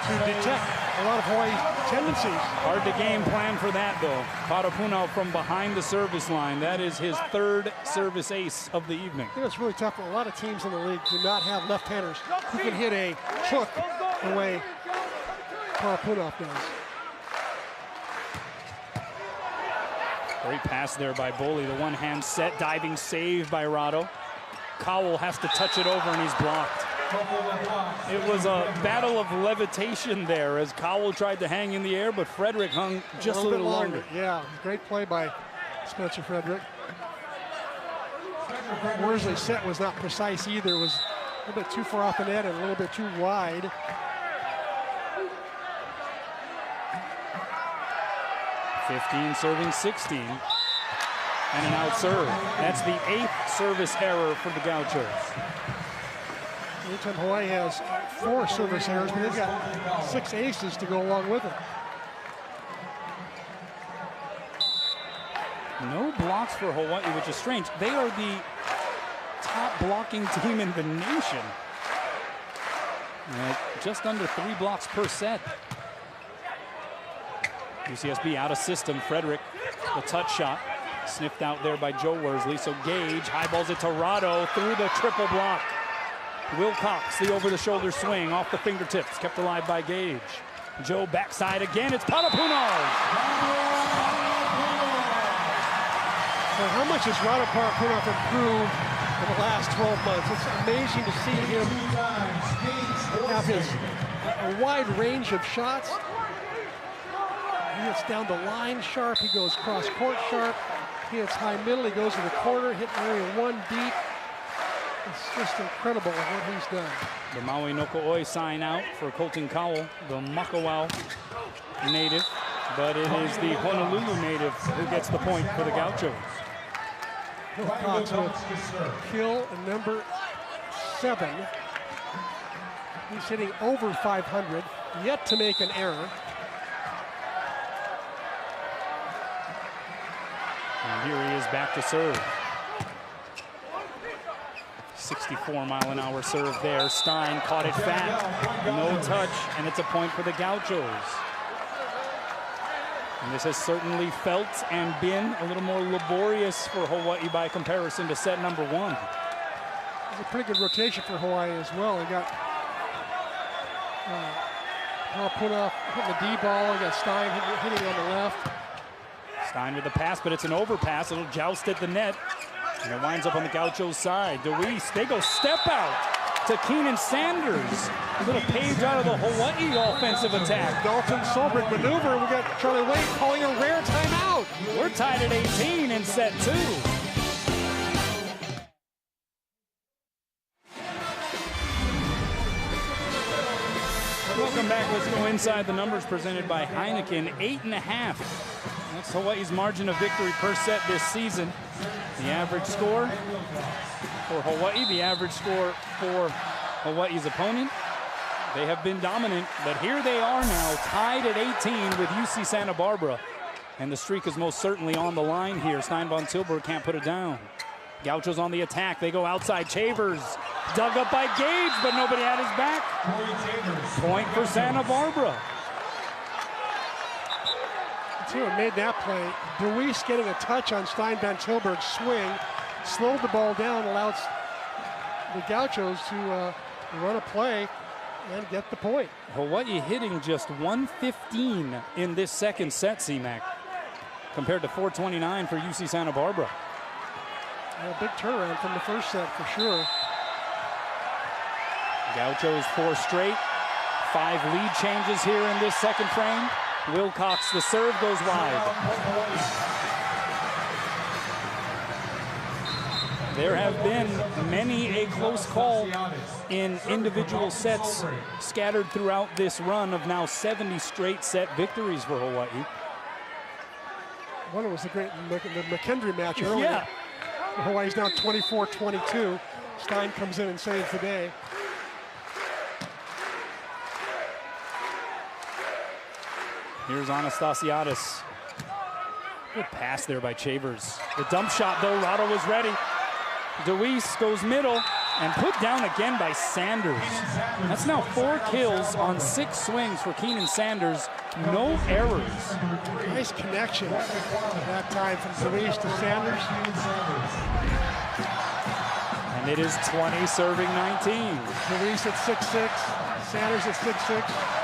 to detect a lot of Hawaii's tendencies. Hard to game plan for that, though. Parapunao from behind the service line. That is his 3rd service ace of the evening. I think it's really tough. A lot of teams in the league do not have left-handers who can hit a hook the way Parapunao does. Great pass there by Boley. The one-hand set, diving save by Rado. Cowell has to touch it over, and he's blocked. It was a battle of levitation there as Cowell tried to hang in the air, but Frederick hung just a little longer. Yeah, great play by Spencer Frederick. Worsley's set was not precise either. It was a little bit too far off the net and a little bit too wide. .15 serving 16. And an out serve. That's the 8th service error for the Gauchos. Anytime Hawaii has 4 service errors, but they've got 6 aces to go along with it. No blocks for Hawaii, which is strange. They are the top blocking team in the nation. Just under 3 blocks per set. UCSB out of system. Frederick, the touch shot. Sniffed out there by Joe Worsley. So Gage highballs it to Rado through the triple block. Wilcox, the over-the-shoulder swing off the fingertips, kept alive by Gage. Joe backside again, it's Parapunao. So how much has Rado Parapunao improved in the last 12 months? It's amazing to see him have a wide range of shots. He hits down the line sharp, he goes cross-court sharp, he hits high middle, he goes to the corner, hit area 1 deep. It's just incredible what he's done. The Maui Noko'oi sign out for Colton Cowell, the Makawao native, but it is the Honolulu native who gets the point for the Gauchos. Wilcox with kill and number 7. He's hitting over 500, yet to make an error. And here he is back to serve. 64-mile-an-hour serve there. Stein caught it fat. No touch, and it's a point for the Gauchos. And this has certainly felt and been a little more laborious for Hawaii by comparison to set number 1. It's a pretty good rotation for Hawaii as well. They got Parapunao hitting the D ball. They got Stein hitting on the left. Stein with the pass, but it's an overpass. It'll joust at the net. And it winds up on the Gauchos side. DeWeese, they go step out. to Keenan Sanders. A little page out of the Hawaii offensive attack. Dalton Solberg maneuver. We got Charlie Wade calling a rare timeout. We're tied at 18 in set 2. Welcome back. Let's go inside the numbers presented by Heineken. 8.5. That's Hawaii's margin of victory per set this season. The average score for Hawaii, the average score for Hawaii's opponent. They have been dominant, but here they are now, tied at 18 with UC Santa Barbara. And the streak is most certainly on the line here. Stein von Tilburg can't put it down. Gauchos on the attack. They go outside. Chavers dug up by Gage, but nobody had his back. Point for Santa Barbara. See who made that play. Deweese getting a touch on Stein van Tilburg's swing, slowed the ball down, allowed the Gauchos to run a play and get the point. Hawaii hitting just 115 in this second set, C-Mac, compared to 429 for UC Santa Barbara. A big turnaround from the first set for sure. Gauchos 4 straight. 5 lead changes here in this second frame. Wilcox, the serve goes wide. There have been many a close call in individual sets scattered throughout this run of now 70 straight set victories for Hawaii. One was the great McKendry match earlier. Yeah. Hawaii's now 24-22. Stein comes in and saves the day. Here's Anastasiadis. Good pass there by Chavers. The dump shot, though, Rado was ready. Deweese goes middle and put down again by Sanders. That's now 4 kills on 6 swings for Keenan Sanders. No errors. Nice connection that time from Deweese to Sanders. And it is 20 serving 19. Deweese at 6'6", Sanders at 6'6".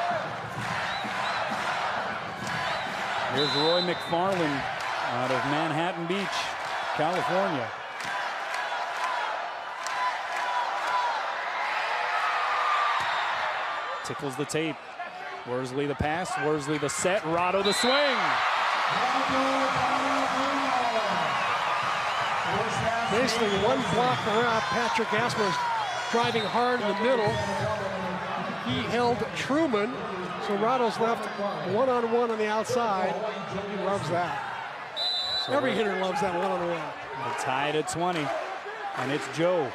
Here's Roy McFarland out of Manhattan Beach, California. Tickles the tape. Worsley the pass, Worsley the set, Rado the swing. Basically one block around. Patrick Gassman was driving hard in the middle. He held Truman, so Rado's left one-on-one on the outside. He loves that. So every hitter loves that one-on-one. They're tied at 20, and it's Joe.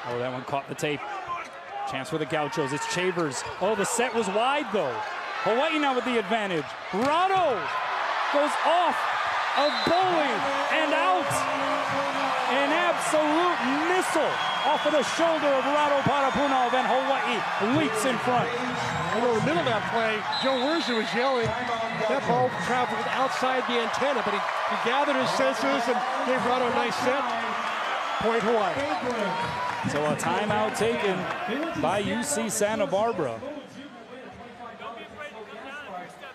Oh, that one caught the tape. Chance for the Gauchos. It's Chavers. Oh, the set was wide, though. Hawaii now with the advantage. Rado goes off of bowling and out. An absolute missile off of the shoulder of Rado Parapunov, and Hawaii leaps in front. And in the middle of that play, Joe Worsley was yelling. That ball traveled outside the antenna, but he gathered his senses and gave Rado a nice set. Point Hawaii. So a timeout taken by UC Santa Barbara.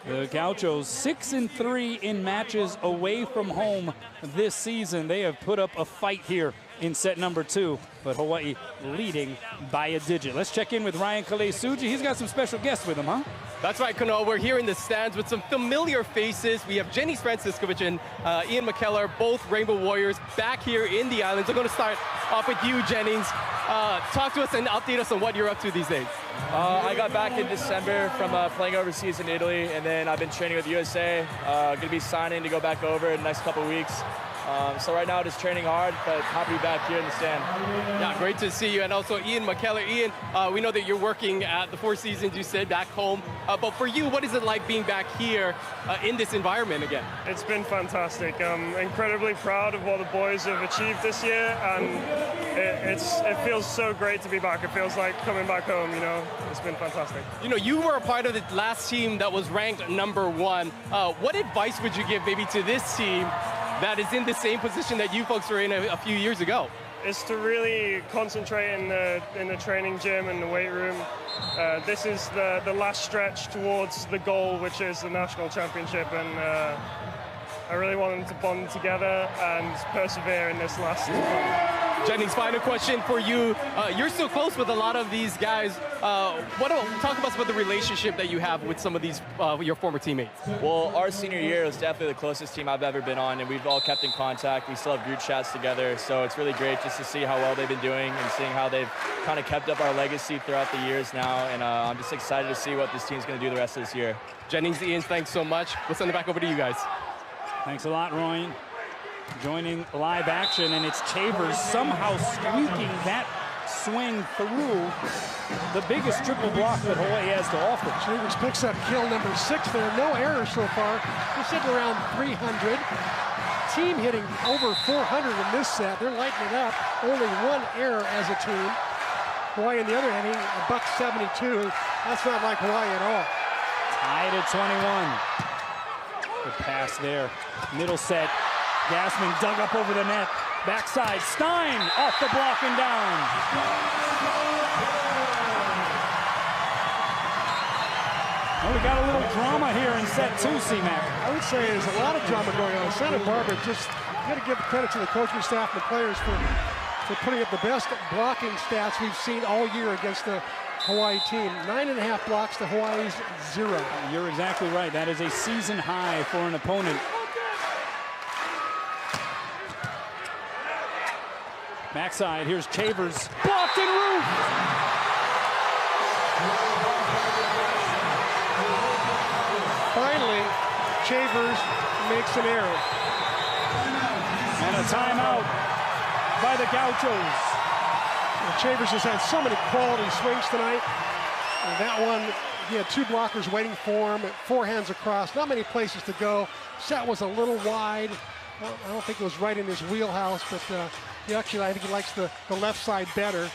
The Gauchos 6-3 in matches away from home this season. They have put up a fight here in set number 2, but Hawaii leading by a digit. Let's check in with Ryan Kalei-Suji. He's got some special guests with him, huh? That's right, Kanoa. We're here in the stands with some familiar faces. We have Jenny Franciscovich and Ian McKellar, both Rainbow Warriors, back here in the islands. I'm going to start off with you, Jennings. Talk to us and update us on what you're up to these days. I got back in December from playing overseas in Italy, and then I've been training with USA. Going to be signing to go back over in the next couple weeks. So right now, just training hard, but happy to be back here in the stand. Yeah, great to see you. And also Ian McKellar. Ian, we know that you're working at the Four Seasons, you said, back home. But for you, what is it like being back here in this environment again? It's been fantastic. I'm incredibly proud of what the boys have achieved this year, and it feels so great to be back. It feels like coming back home, you know. It's been fantastic. You know, you were a part of the last team that was ranked #1. What advice would you give maybe to this team that is in the same position that you folks were in a few years ago? Is to really concentrate in the training gym and the weight room. This is the last stretch towards the goal, which is the national championship, and I really want them to bond together and persevere in this last one. Jennings, final question for you. You're still close with a lot of these guys. Talk about the relationship that you have with some of these your former teammates. Well, our senior year was definitely the closest team I've ever been on, and we've all kept in contact. We still have group chats together, so it's really great just to see how well they've been doing and seeing how they've kind of kept up our legacy throughout the years now, and I'm just excited to see what this team's going to do the rest of this year. Jennings, Ian, thanks so much. We'll send it back over to you guys. Thanks a lot, Ryan. Joining live action, and it's Chavers somehow squeaking that swing through the biggest triple block that Hawaii has to offer. Chavers picks up kill number 6 there. No errors so far. They're sitting around 300. Team hitting over 400 in this set. They're lighting it up. Only 1 error as a team. Hawaii on the other hand, $172. That's not like Hawaii at all. Tied at 21. Good pass there. Middle set. Gassman dug up over the net. Backside. Stein off the block and down. Well, we got a little drama here in set 2, C-Mac. I would say there's a lot of drama going on. Santa Barbara just got to give credit to the coaching staff and the players for putting up the best blocking stats we've seen all year against the Hawaii team. 9.5 blocks to Hawaii's 0. You're exactly right. That is a season high for an opponent. Backside, here's Chavers. Blocked and roof! Finally, Chavers makes an error. And a timeout by the Gauchos. Well, Chavers has had so many quality swings tonight. And that one, he had 2 blockers waiting for him, 4 hands across, not many places to go. Set was a little wide. I don't think it was right in his wheelhouse, but I think he likes the left side better.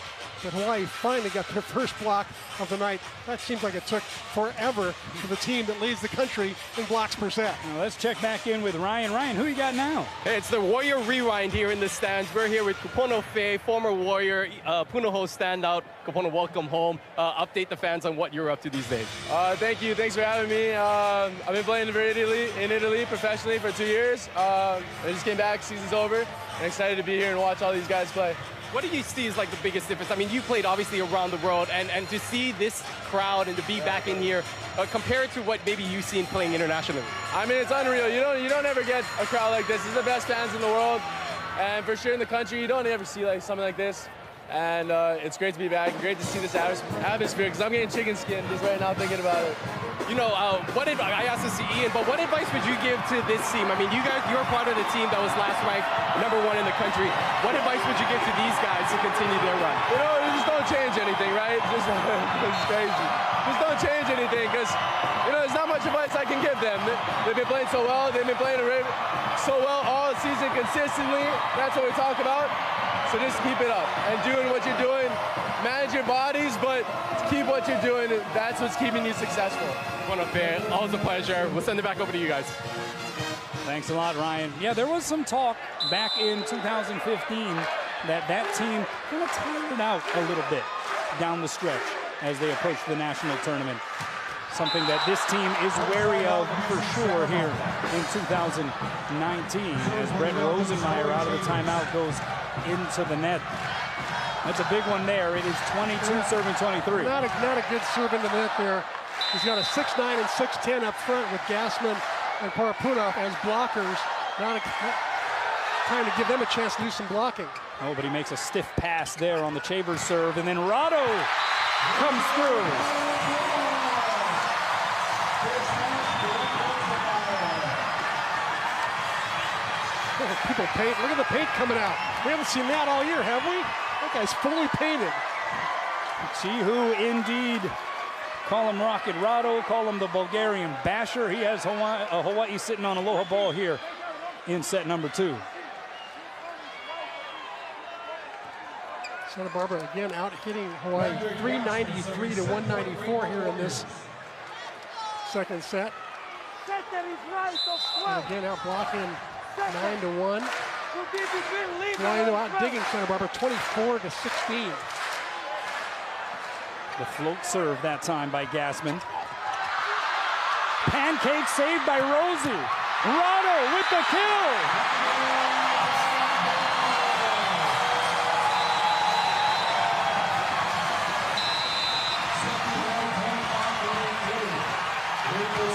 But Hawaii finally got their first block of the night. That seems like it took forever for the team that leads the country in blocks per set. Now let's check back in with Ryan. Ryan, who you got now? Hey, it's the Warrior Rewind here in the stands. We're here with Kupono Faye, former Warrior, Punahou standout. Kupono, welcome home. Update the fans on what you're up to these days. Thank you. Thanks for having me. I've been playing in Italy professionally for 2 years. I just came back. Season's over. I'm excited to be here and watch all these guys play. What do you see as like the biggest difference? I mean, you played obviously around the world, and to see this crowd and to be back in here, compared to what maybe you've seen playing internationally. I mean, it's unreal. You don't ever get a crowd like this. This is the best fans in the world, and for sure in the country, you don't ever see like something like this. And it's great to be back. Great to see this atmosphere, because I'm getting chicken skin just right now thinking about it. You know, I asked this to Ian, but what advice would you give to this team? I mean, you're part of the team that was last ranked #1 in the country. What advice would you give to these guys to continue their run? You know, just don't change anything, right? Just it's crazy. Just don't change anything, because there's not much advice I can give them. They've been playing so well. They've been playing so well all season consistently. That's what we talk about. So just keep it up and doing what you're doing. Manage your bodies, but keep what you're doing. That's what's keeping you successful. Always a pleasure. We'll send it back over to you guys. Thanks a lot, Ryan. Yeah, there was some talk back in 2015 that team kind of tired out a little bit down the stretch as they approached the national tournament. Something that this team is wary of for sure here in 2019 as Brett Rosenmeyer out of the timeout goes into the net. That's a big one there. It is 22 serving 23. Not a good serve in the net there. He's got a 6'9" and 6'10" up front with Gassman and Parapunov as blockers. Not time to give them a chance to do some blocking. Oh, but he makes a stiff pass there on the Chavers serve, and then Rado comes through. People paint. Look at the paint coming out. We haven't seen that all year, have we? That guy's fully painted. Chihu indeed. Call him Rocket Rado, call him the Bulgarian Basher. He has Hawaii sitting on aloha ball here in set number 2. Santa Barbara again out hitting Hawaii 393 to 194 here in this second set. And again out blocking 9 to 1. Hawaii out digging Santa Barbara 24 to 16. The float serve that time by Gassman. Pancake saved by Rosie. Rado with the kill.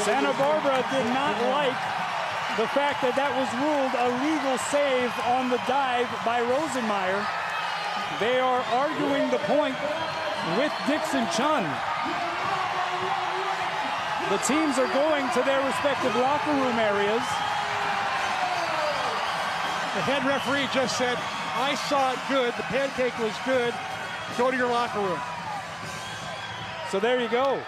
Santa Barbara did not like the fact that that was ruled a legal save on the dive by Rosenmeyer. They are arguing the point with Dixon Chun. The teams are going to their respective locker room areas. The head referee just said, I saw it good, the pancake was good, go to your locker room. So there you go.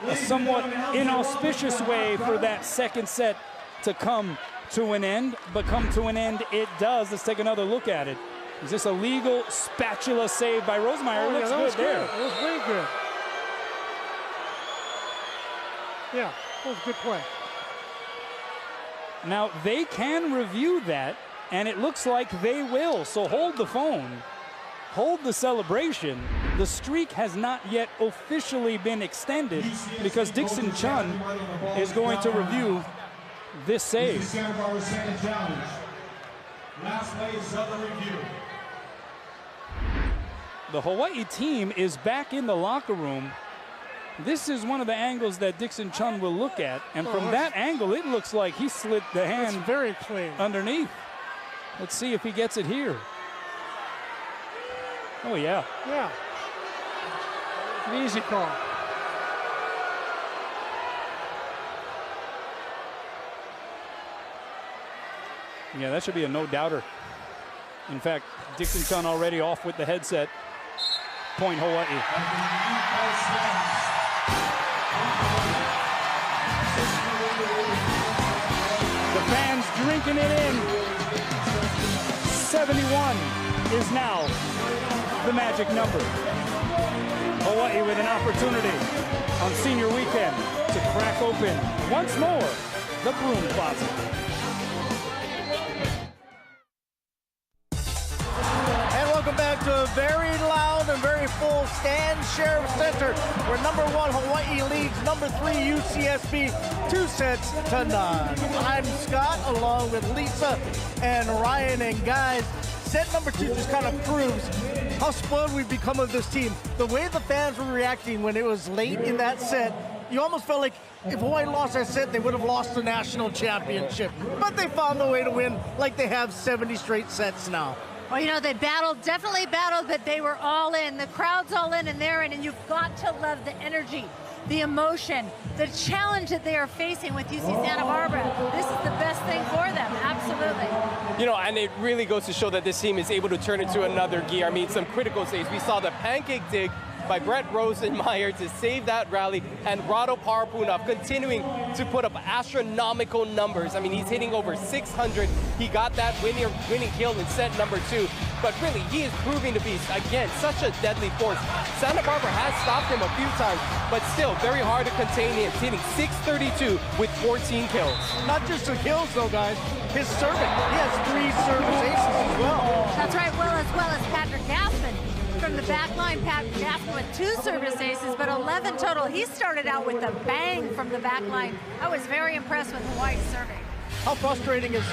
A somewhat inauspicious way for that second set to come to an end, but come to an end it does. Let's take another look at it. Is this a legal spatula save by Rosenmeyer? It looks good there. It was very good. Yeah, that was a good play. Now, they can review that, and it looks like they will. So hold the phone, hold the celebration. The streak has not yet officially been extended because Dixon Chun is going to review this save. Last place of the review. The Hawaii team is back in the locker room. This is one of the angles that Dixon Chun will look at, and from that angle, it looks like he slid the hand very clean underneath. Let's see if he gets it here. Oh, yeah. Yeah. An easy call. Yeah, that should be a no-doubter. In fact, Dixon Chun already off with the headset. Point Hawaii. The fans drinking it in. 71 is now the magic number. Hawaii with an opportunity on senior weekend to crack open once more the broom closet. And welcome back to a very loud and very full Stan Sheriff Center, where number 1 Hawaii leads number 3 UCSB 2-0. I'm Scott, along with Lisa and Ryan, and guys, set number 2 just kind of proves how spoiled we've become of this team. The way the fans were reacting when it was late in that set, you almost felt like if Hawaii lost that set, they would have lost the national championship. But they found a way to win, like they have 70 straight sets now. Well, you know, they definitely battled, but they were all in. The crowd's all in and they're in, and you've got to love the energy, the emotion, the challenge that they are facing with UC Santa Barbara. This is the best thing for them, absolutely. You know, and it really goes to show that this team is able to turn into another gear. I mean, some critical saves. We saw the pancake dig by Brett Rosenmeyer to save that rally, and Rado Parapunov continuing to put up astronomical numbers. I mean, he's hitting over 600. He got that winning kill in set number 2, but really, he is proving to be, again, such a deadly force. Santa Barbara has stopped him a few times, but still very hard to contain him, hitting 632 with 14 kills. Not just the kills, though, guys. His serving. He has 3 service aces as well. That's right, well as Patrick Gassman. From the back line, Patrick Gassman with 2 service aces, but 11 total. He started out with a bang from the back line. I was very impressed with Hawaii's serving. How frustrated is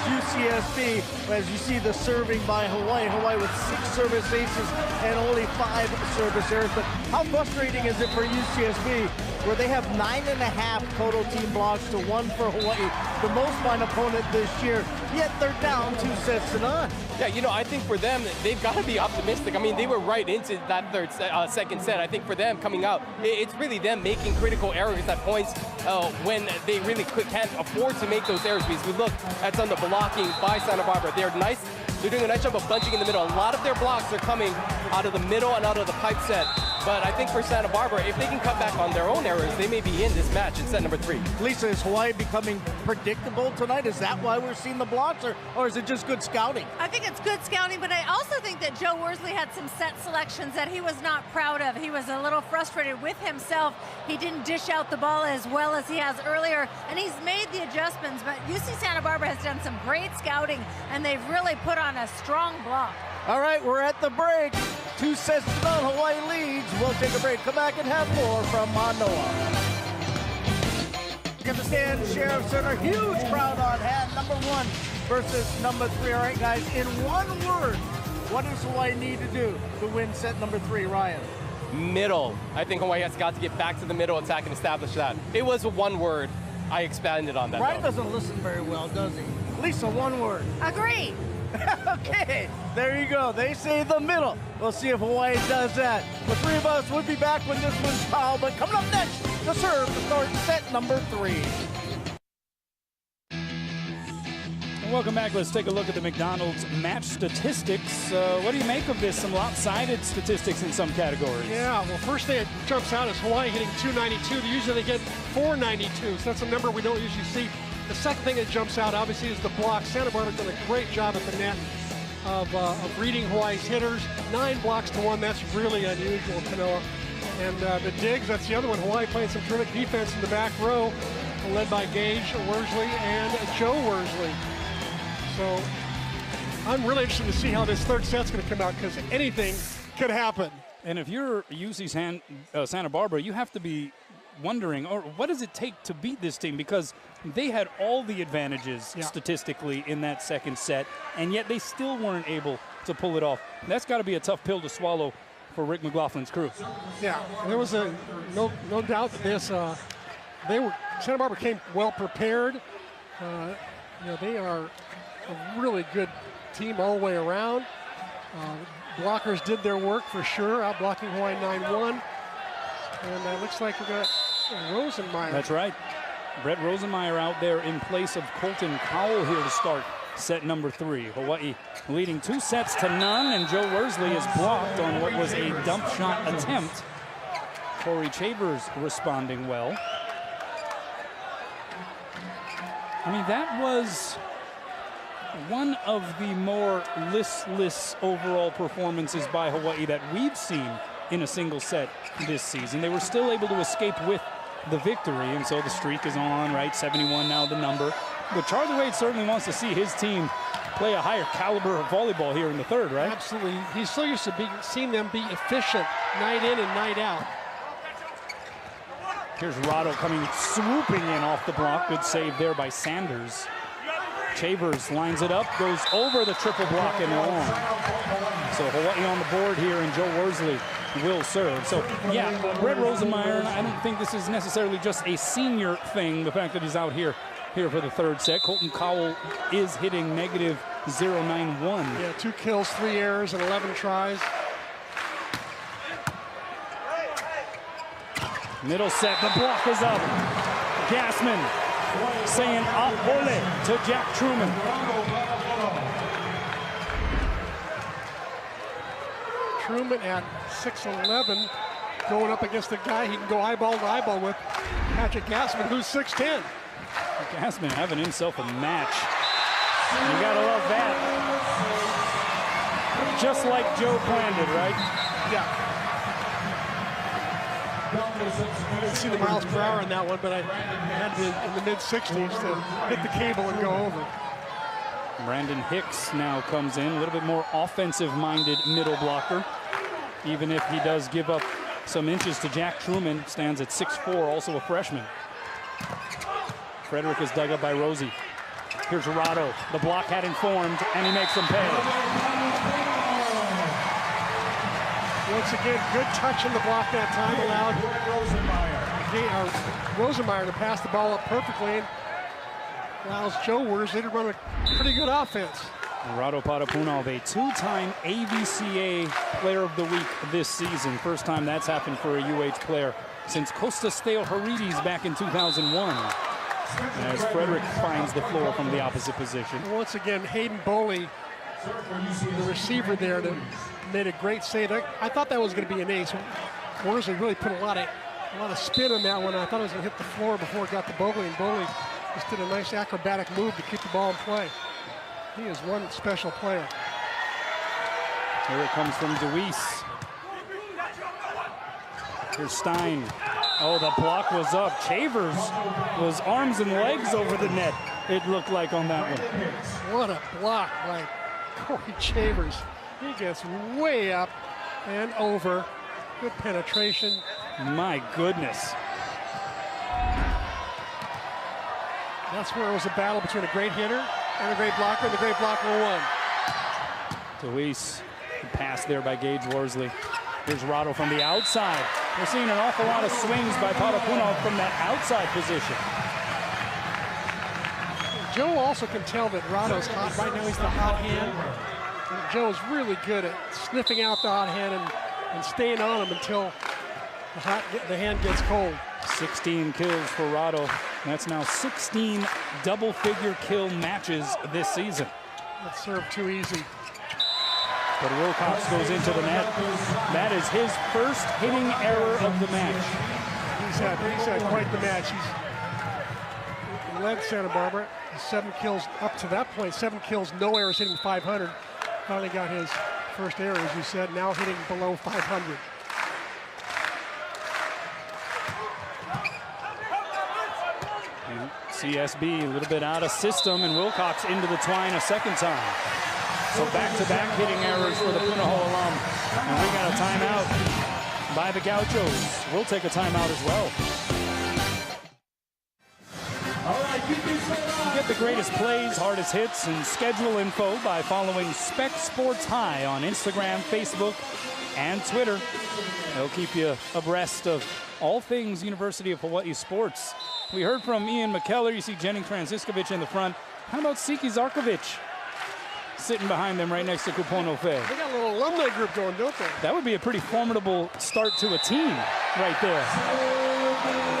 UCSB as you see the serving by Hawaii? Hawaii with 6 service aces and only 5 service errors. But how frustrating is it for UCSB, where they have 9.5 total team blocks to 1 for Hawaii, the most by an opponent this year, yet they're down 2-0. Yeah, you know, I think for them, they've got to be optimistic. I mean, they were right into that second set. I think for them coming out, it's really them making critical errors at points when they really can't afford to make those errors, because we look at some of the blocking by Santa Barbara. They're nice. They're doing a nice job of bunching in the middle. A lot of their blocks are coming out of the middle and out of the pipe set. But I think for Santa Barbara, if they can cut back on their own errors, they may be in this match in set number 3. Lisa, is Hawaii becoming predictable tonight? Is that why we're seeing the blocks, or is it just good scouting? I think it's good scouting, but I also think that Joe Worsley had some set selections that he was not proud of. He was a little frustrated with himself. He didn't dish out the ball as well as he has earlier, and he's made the adjustments. But UC Santa Barbara has done some great scouting, and they've really put on a strong block. All right, we're at the break. 2-0, Hawaii leads. We'll take a break. Come back and have more from Manoa. at the stand, Sheriff Center. Huge crowd on hand. Number 1 versus number 3. All right, guys, in one word, what does Hawaii need to do to win set number 3, Ryan? Middle. I think Hawaii has got to get back to the middle attack and establish that. It was one word. I expanded on that. Ryan doesn't listen very well, does he? Lisa, one word. Agree. Okay, there you go. They say the middle. We'll see if Hawaii does that. The three of us will be back when this one's fouled, but coming up next, the serve to start set number 3. Welcome back. Let's take a look at the McDonald's match statistics. What do you make of this? Some lopsided statistics in some categories. Yeah, well, first thing that jumps out is Hawaii hitting 292. Usually they get 492, so that's a number we don't usually see. The second thing that jumps out, obviously, is the block. Santa Barbara's done a great job at the net of reading Hawaii's hitters. 9 blocks to 1, that's really unusual, Kanoa. And the digs, that's the other one. Hawaii playing some terrific defense in the back row, led by Gage Worsley and Joe Worsley. So I'm really interested to see how this third set's going to come out, because anything could happen. And if you're UC Santa Barbara, you have to be wondering, or what does it take to beat this team? Because they had all the advantages statistically in that second set, and yet they still weren't able to pull it off. That's got to be a tough pill to swallow for Rick McLaughlin's crew. Yeah, there was no doubt that this Santa Barbara came well prepared. They are a really good team all the way around. Blockers did their work for sure, out blocking Hawaii 9-1. And it looks like we got Rosenmeyer. That's right. Brett Rosenmeyer out there in place of Colton Cowell here to start set number 3. Hawaii leading 2 sets to none, and Joe Worsley is blocked on what was a dump shot attempt. Corey Chavers responding well. I mean, that was one of the more listless overall performances by Hawaii that we've seen in a single set this season. They were still able to escape with the victory, and so the streak is on, right? 71 now the number. But Charlie Wade certainly wants to see his team play a higher caliber of volleyball here in the third, right? Absolutely. He's so used to seeing them be efficient night in and night out. Here's Rado coming swooping in off the block. Good save there by Sanders. Chavers lines it up, goes over the triple block and long. So Hawaii on the board here, and Joe Worsley will serve. So yeah, Brett Rosenmeyer, I don't think this is necessarily just a senior thing, the fact that he's out here for the third set. Colton Cowell is hitting negative 0.91. Yeah, 2 kills, 3 errors, and 11 tries. Middle set, the block is up. Gassman saying "Ahole" to Jack Truman. Truman at 6'11", going up against a guy he can go eyeball to eyeball with, Patrick Gassman, who's 6'10". Gassman having himself a match. You gotta love that. Just like Joe planned it, right? Yeah. I didn't see the miles per hour on that one, but I had to be in the mid-60s to hit the cable and go over. Brandon Hicks now comes in, a little bit more offensive-minded middle blocker. Even if he does give up some inches to Jack Truman, stands at 6'4", also a freshman. Frederick is dug up by Rosie. Here's Rado. The block hadn't formed, and he makes them pay. Once again, good touch in the block that time, allowed Rosenmeyer to pass the ball up perfectly, and allows Joe Worsley to run a pretty good offense. Rado Patapunov, a 2-time AVCA Player of the Week this season. First time that's happened for a UH player since Kostas Theoharides back in 2001. As Frederick finds the floor from the opposite position. Once again, Hayden Boley, the receiver there, that made a great save. I thought that was going to be an ace. Worsley really put a lot of spin on that one. I thought it was going to hit the floor before it got to Boley, and Boley just did a nice acrobatic move to keep the ball in play. He is one special player. Here it comes from DeWeese. Here's Stein. Oh, the block was up. Chavers was arms and legs over the net, it looked like on that one. What a block by Corey Chavers. He gets way up and over. Good penetration. My goodness. That's where it was a battle between a great hitter and a great blocker, and the great blocker won. Luis, pass there by Gage Worsley. Here's Rado from the outside. We're seeing an awful lot of swings by Parapunov from that outside position. Joe also can tell that Rado's hot. Right now he's the hot hand. And Joe's really good at sniffing out the hot hand and staying on him until the hand gets cold. 16 kills for Rado. That's now 16 double-figure kill matches this season. That served too easy. But Wilcox goes into the net. That is his first hitting error of the match. He's had quite the match. He led Santa Barbara. 7 kills up to that point. 7 kills, no errors, hitting 500. Finally got his first error, as you said, now hitting below 500. CSB a little bit out of system, and Wilcox into the twine a second time. So back-to-back hitting errors for the Punahou alum. And we got a timeout by the Gauchos. We'll take a timeout as well. Get the greatest plays, hardest hits, and schedule info by following Spec Sports High on Instagram, Facebook, and Twitter. They'll keep you abreast of all things University of Hawaii sports. We heard from Ian McKellar. You see Jennings Franciscovich in the front. How about Siki Zarkovic sitting behind them right next to Kupono Fe? They got a little alumni group going, don't they? That would be a pretty formidable start to a team right there.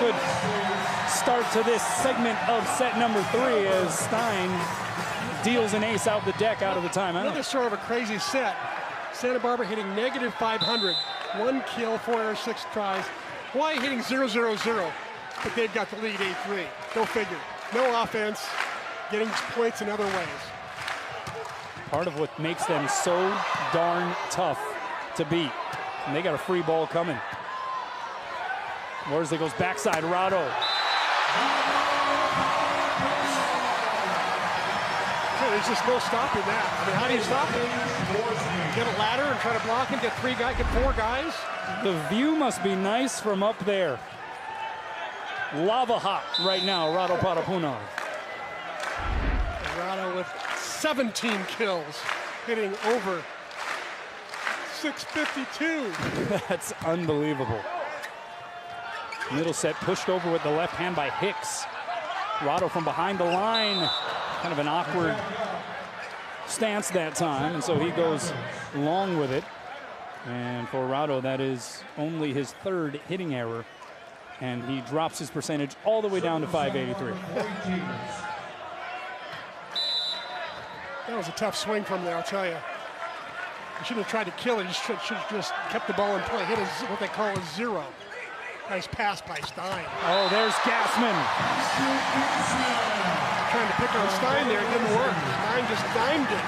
Good start to this segment of set number 3 as Stein deals an ace out the deck out of the timeout. Another sort of a crazy set. Santa Barbara hitting negative 500. 1 kill, 4 errors, 6 tries. Hawaii hitting 0-0-0, but they've got the lead 8-3. Go figure. No offense, getting points in other ways. Part of what makes them so darn tough to beat. And they got a free ball coming. Worsley goes backside, Rado. There's just no stopping that. I mean, how do you stop it? Get a ladder and try to block him, get 4 guys? The view must be nice from up there. Lava hot right now, Rado Parapunov. Rado with 17 kills, hitting over 652. That's unbelievable. Middle set pushed over with the left hand by Hicks. Rado from behind the line. Kind of an awkward stance that time, and so he goes long with it. And for Rado, that is only his 3rd hitting error, and he drops his percentage all the way down to 583. That was a tough swing from there, I'll tell you. He shouldn't have tried to kill it. He should have just kept the ball in play. Hit what they call a 0. Nice pass by Stein. Oh, there's Gassman. Trying to pick on Stein there, it didn't work. Stein just dimed it.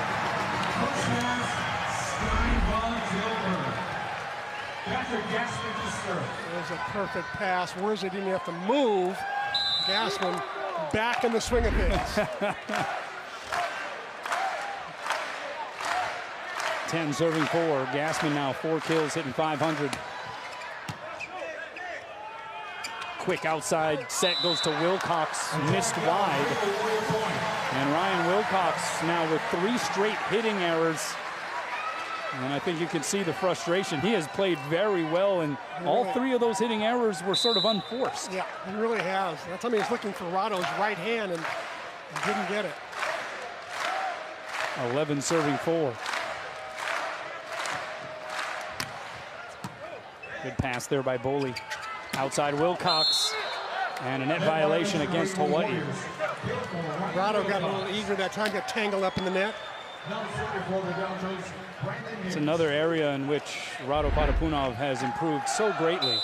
There's a perfect pass. Worsley didn't have to move. Gassman back in the swing of things. 10 serving 4. Gassman now 4 kills, hitting 500. Quick outside set goes to Wilcox, missed wide. And Ryan Wilcox now with 3 straight hitting errors. And I think you can see the frustration. He has played very well, and all 3 of those hitting errors were sort of unforced. Yeah, he really has. That's I mean, he's looking for Rado's right hand and didn't get it. 11 serving 4. Good pass there by Boley. Outside Wilcox, and a net violation against Hawaii. Rado got a little eager that time, got tangled up in the net. It's another area in which Rado Parapunov has improved so greatly,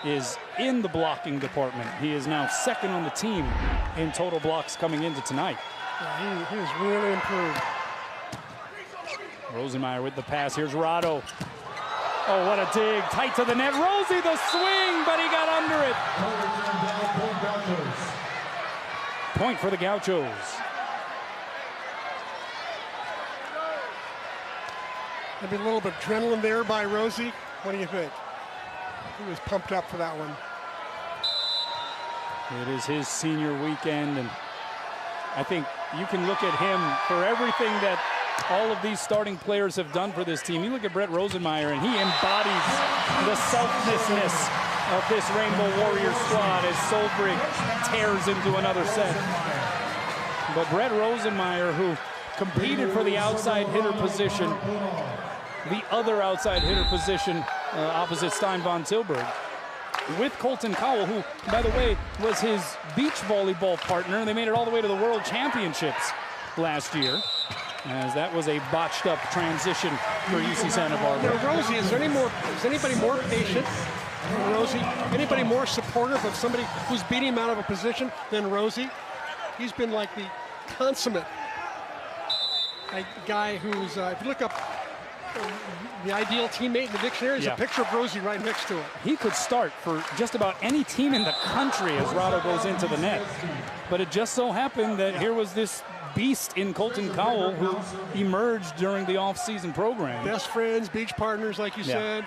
is in the blocking department. He is now 2nd on the team in total blocks coming into tonight. Yeah, he has really improved. Rosenmeyer with the pass. Here's Rado. Oh, what a dig. Tight to the net. Rosie the swing, but he got under it. Point for the Gauchos. Maybe a little bit of adrenaline there by Rosie. What do you think? He was pumped up for that one. It is his senior weekend, and I think you can look at him for everything that all of these starting players have done for this team. You look at Brett Rosenmeyer, and he embodies the selflessness of this Rainbow Warriors squad as Solberg tears into another set. But Brett Rosenmeyer, who competed for the outside hitter position, the other outside hitter position opposite Stein von Tilburg, with Colton Cowell, who, by the way, was his beach volleyball partner. They made it all the way to the World Championships last year, as that was a botched up transition for UC Santa Barbara. Now, Rosie, is anybody more patient than Rosie? Anybody more supportive of somebody who's beating him out of a position than Rosie? He's been like the consummate guy who's, if you look up the ideal teammate in the dictionary, there's a picture of Rosie right next to it. He could start for just about any team in the country as Rado goes into the net. But it just so happened that here was this beast in Colton Cowell who emerged during the off-season program. Best friends, beach partners, like you said.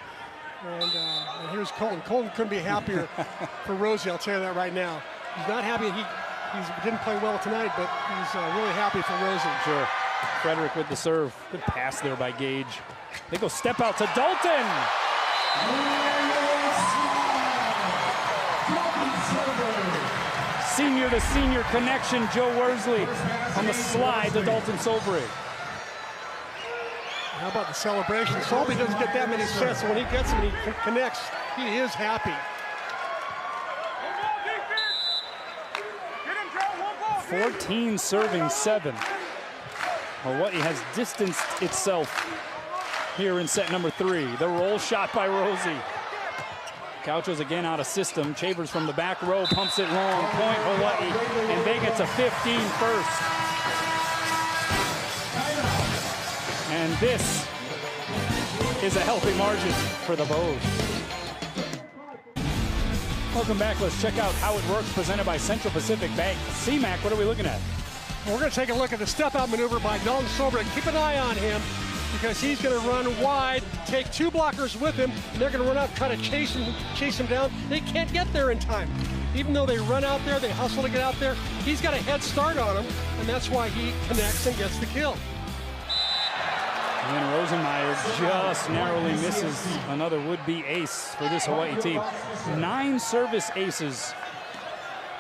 And here's Colton. Colton couldn't be happier for Rosie, I'll tell you that right now. He's not happy he didn't play well tonight, but he's really happy for Rosie. Sure. Frederick with the serve. Good pass there by Gage. They go step out to Dalton. Senior to senior connection, Joe Worsley on the slide to Dalton Solberg. How about the celebration? Solberg doesn't get that many sets, so when he gets them and he connects, he is happy. 14 serving 7. Hawaii has distanced itself here in set number 3. The roll shot by Rosie. Gauchos again out of system. Chavers from the back row pumps it long. Point Hawaii, and they get to 15 first. And this is a healthy margin for the Bows. Welcome back. Let's check out how it works, presented by Central Pacific Bank. CMAC, what are we looking at? Well, we're going to take a look at the step-out maneuver by Dalton Solberg. Keep an eye on him because he's going to run wide, take 2 blockers with him, and they're going to run out, try to chase him down. They can't get there in time. Even though they run out there, they hustle to get out there, he's got a head start on him, and that's why he connects and gets the kill. And Rosenmeyer just narrowly misses another would-be ace for this Hawaii team. 9 service aces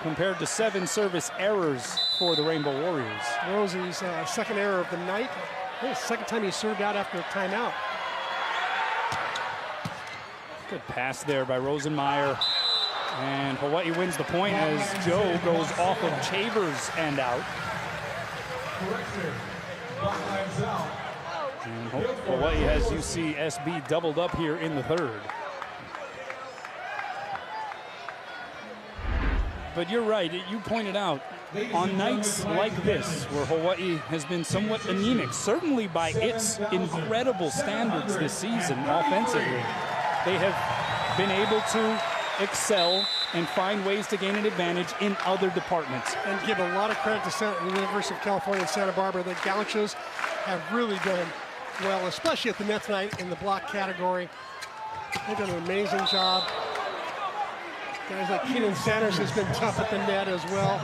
compared to 7 service errors for the Rainbow Warriors. Rosie's second error of the night. I think it's the second time he served out after a timeout. Good pass there by Rosenmeyer. And Hawaii wins the point as Joe goes off of Chavers and out. And Hawaii has UCSB doubled up here in the 3rd. But you're right, you pointed out, on nights like this, where Hawaii has been somewhat anemic, certainly by its incredible standards this season offensively, they have been able to excel and find ways to gain an advantage in other departments. And give a lot of credit to the University of California and Santa Barbara. The Gauchos have really done well, especially at the net tonight in the block category. They've done an amazing job. Guys like Keenan Sanders has been tough at the net as well.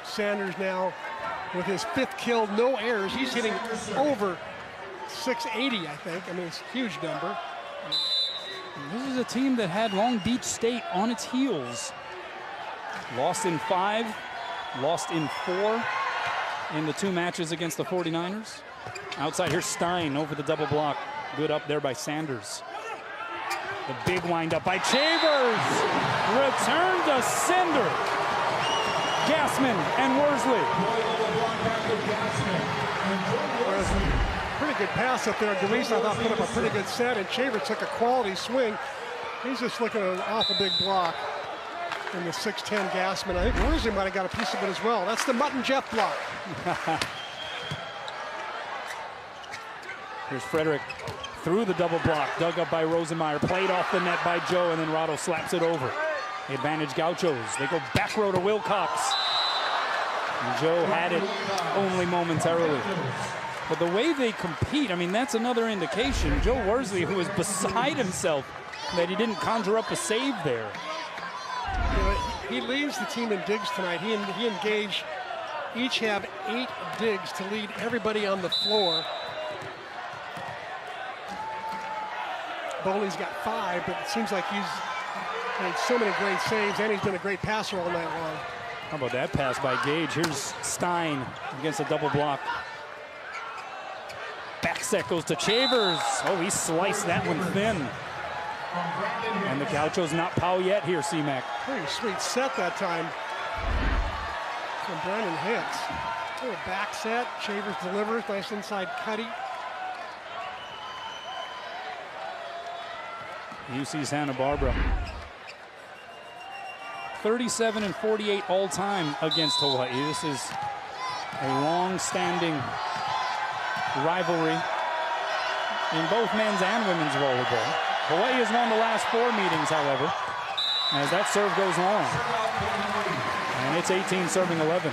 Sanders now with his 5th kill, no errors. He's hitting over 680, I think. I mean, it's a huge number. This is a team that had Long Beach State on its heels. Lost in 5, lost in 4 in the 2 matches against the 49ers. Outside here, Stein over the double block. Good up there by Sanders. The big windup by Chavers. Return to sender. Gassman and Worsley. Pretty good pass up there. DeWeese, I thought, put up a pretty good set, and Chavers took a quality swing. He's just looking at an awful big block in the 6'10 Gassman. I think Worsley might have got a piece of it as well. That's the Mutt and Jeff block. Here's Frederick through the double block, dug up by Rosenmeyer, played off the net by Joe, and then Rado slaps it over. The advantage Gauchos. They go back row to Wilcox. And Joe had it only momentarily. But the way they compete, I mean, that's another indication. Joe Worsley, who is beside himself that he didn't conjure up a save there. You know, he leads the team in digs tonight. He and Gage each have 8 digs to lead everybody on the floor. Boley's got 5, but it seems like he's made so many great saves, and he's been a great passer all night long. How about that pass by Gage? Here's Stein against a double block. Back set goes to Chavers. Oh, he sliced that one thin. And the Gauchos not pow yet here, C-Mac. Pretty sweet set that time from Brandon Hicks. Little back set, Chavers delivers, nice inside cutty. UC Santa Barbara. 37 and 48 all time against Hawaii. This is a long-standing rivalry in both men's and women's volleyball. Hawaii has won the last 4 meetings, however, as that serve goes long. And it's 18 serving 11.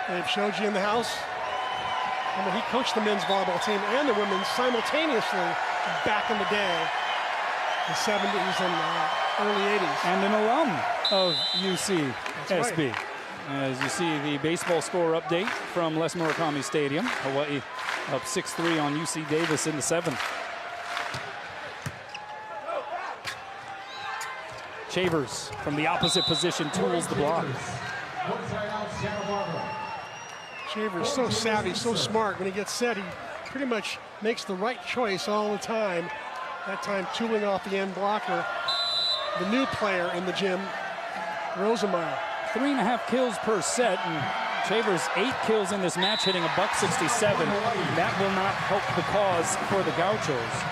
Dave Shoji in the house. Remember, he coached the men's volleyball team and the women's simultaneously back in the day, the 70s and early 80s. And an alum of UC That's SB. right. As you see the baseball score update from Les Murakami Stadium. Hawaii up 6-3 on UC Davis in the 7th. Chavers from the opposite position tools the block. Shavers so savvy, so smart. When he gets set, he pretty much makes the right choice all the time. That time tooling off the end blocker. The new player in the gym, Rosemeyer. 3.5 kills per set, and Chavers 8 kills in this match, hitting $167. That will not help the cause for the Gauchos.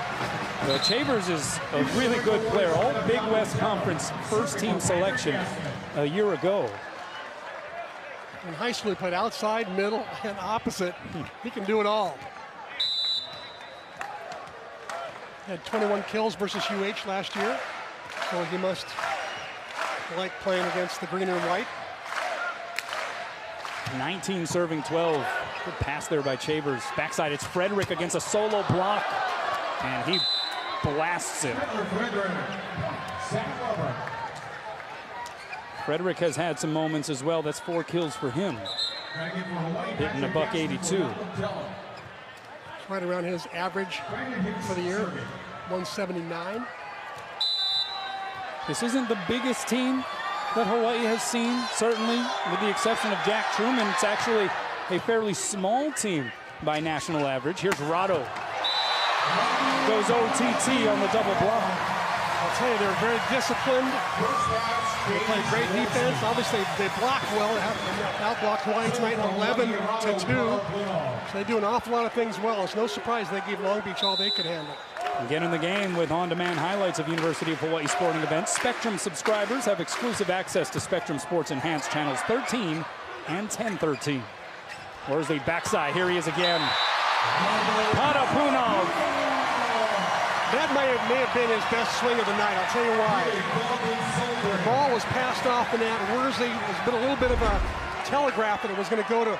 Chavers is a really good player, all Big West Conference first team selection a year ago. In high school, he played outside, middle, and opposite. He can do it all. Had 21 kills versus UH last year, so he must like playing against the green and white. 19 serving 12. Good pass there by Chavers. Backside, it's Frederick against a solo block, and he blasts it. Frederick has had some moments as well. That's 4 kills for him. Hitting a $182. It's right around his average for the year, 179. This isn't the biggest team that Hawaii has seen, certainly, with the exception of Jack Truman. It's actually a fairly small team by national average. Here's Rado. Goes OTT on the double block. I'll tell you, they're very disciplined. They play great defense. Obviously, they block well. Outblocked Hawaii tonight 11-2. So they do an awful lot of things well. It's no surprise they gave Long Beach all they could handle. Get in the game with on-demand highlights of University of Hawaii sporting events. Spectrum subscribers have exclusive access to Spectrum Sports Enhanced channels 13 and 1013. Worsley backside. Here he is again. Parapunov. That may have been his best swing of the night. I'll tell you why. The ball was passed off the net. Worsley has been a little bit of a telegraph that it was going to go to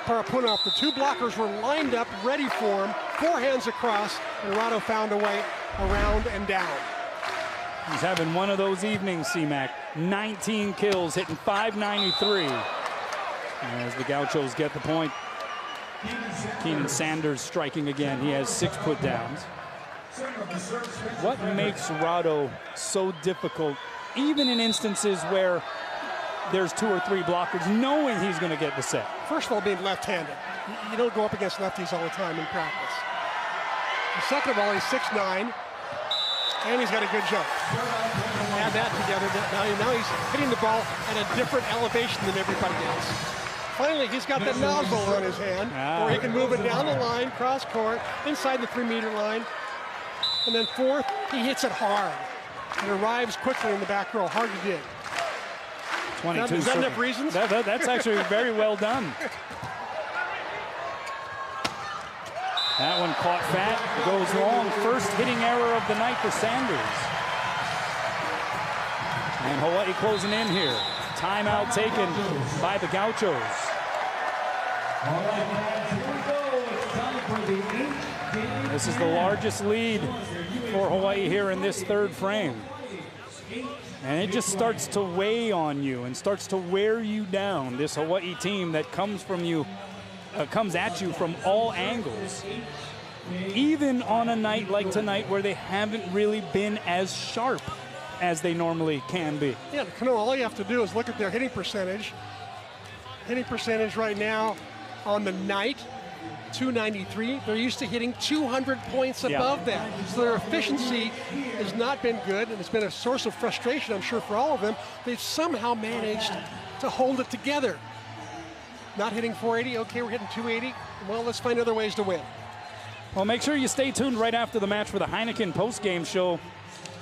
Parapunov. The 2 blockers were lined up, ready for him. 4 hands across, and Rado found a way around and down. He's having one of those evenings, C-Mac. 19 kills, hitting .593. As the Gauchos get the point. Keenan Sanders striking again. He has 6 put downs. What makes Rado so difficult, even in instances where there's 2 or 3 blockers, knowing he's going to get the set? First of all, being left-handed. You don't go up against lefties all the time in practice. And second of all, he's 6'9", and he's got a good jump. Add that together, now he's hitting the ball at a different elevation than everybody else. Finally, he's got that nozzle on his hand, where he can move it down the line, cross court, inside the 3-meter line. And then fourth, he hits it hard. It arrives quickly in the back row, hard to dig. 22. Is that enough reasons? That's actually very well done. That one caught fat, goes long. First hitting error of the night for Sanders. And Hawaii closing in here. Timeout taken by the Gauchos. This is the largest lead for Hawaii here in this 3rd frame. And it just starts to weigh on you and starts to wear you down. This Hawaii team that comes at you from all angles. Even on a night like tonight where they haven't really been as sharp as they normally can be. Yeah, Kanoa, all you have to do is look at their hitting percentage. Hitting percentage right now on the night, 293. They're used to hitting 200 points above that. So their efficiency has not been good, and it's been a source of frustration, I'm sure, for all of them. They've somehow managed to hold it together. Not hitting 480, okay, we're hitting 280. Well, let's find other ways to win. Well, make sure you stay tuned right after the match for the Heineken postgame show.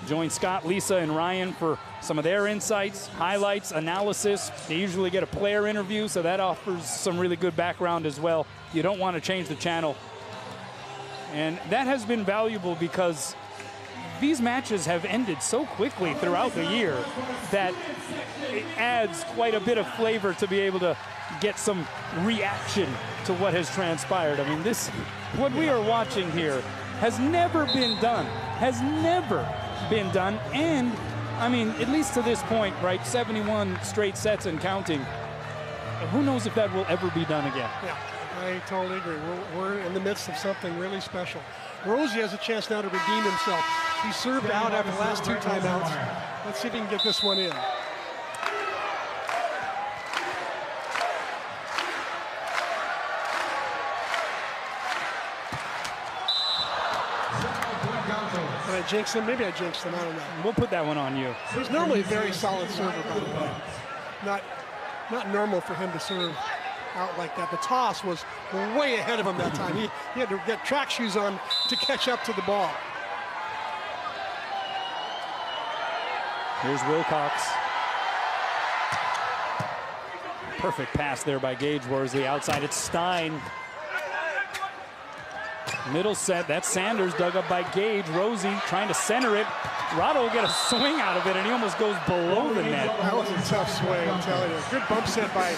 Join Scott, Lisa, and Ryan for some of their insights, highlights, analysis. They usually get a player interview, so that offers some really good background as well. You don't want to change the channel. And that has been valuable because these matches have ended so quickly throughout the year that it adds quite a bit of flavor to be able to get some reaction to what has transpired. I mean, what we are watching here has never been done, and I mean, at least to this point, right, 71 straight sets and counting. Who knows if that will ever be done again? Yeah, I totally agree. We're in the midst of something really special. Rosie has a chance now to redeem himself. He served out after the last 2 timeouts. Let's see if he can get this one in. Did I jinx him? Maybe I jinxed him. I don't know. We'll put that one on you. He's normally a very solid server, by the way. Not normal for him to serve out like that. The toss was way ahead of him that time. He had to get track shoes on to catch up to the ball. Here's Wilcox. Perfect pass there by Gage Worsley. Outside, it's Stein. Middle set, that's Sanders, dug up by Gage. Rosie trying to center it. Rado will get a swing out of it, and he almost goes below the net. That was a tough swing, I'm telling you. Good bump set by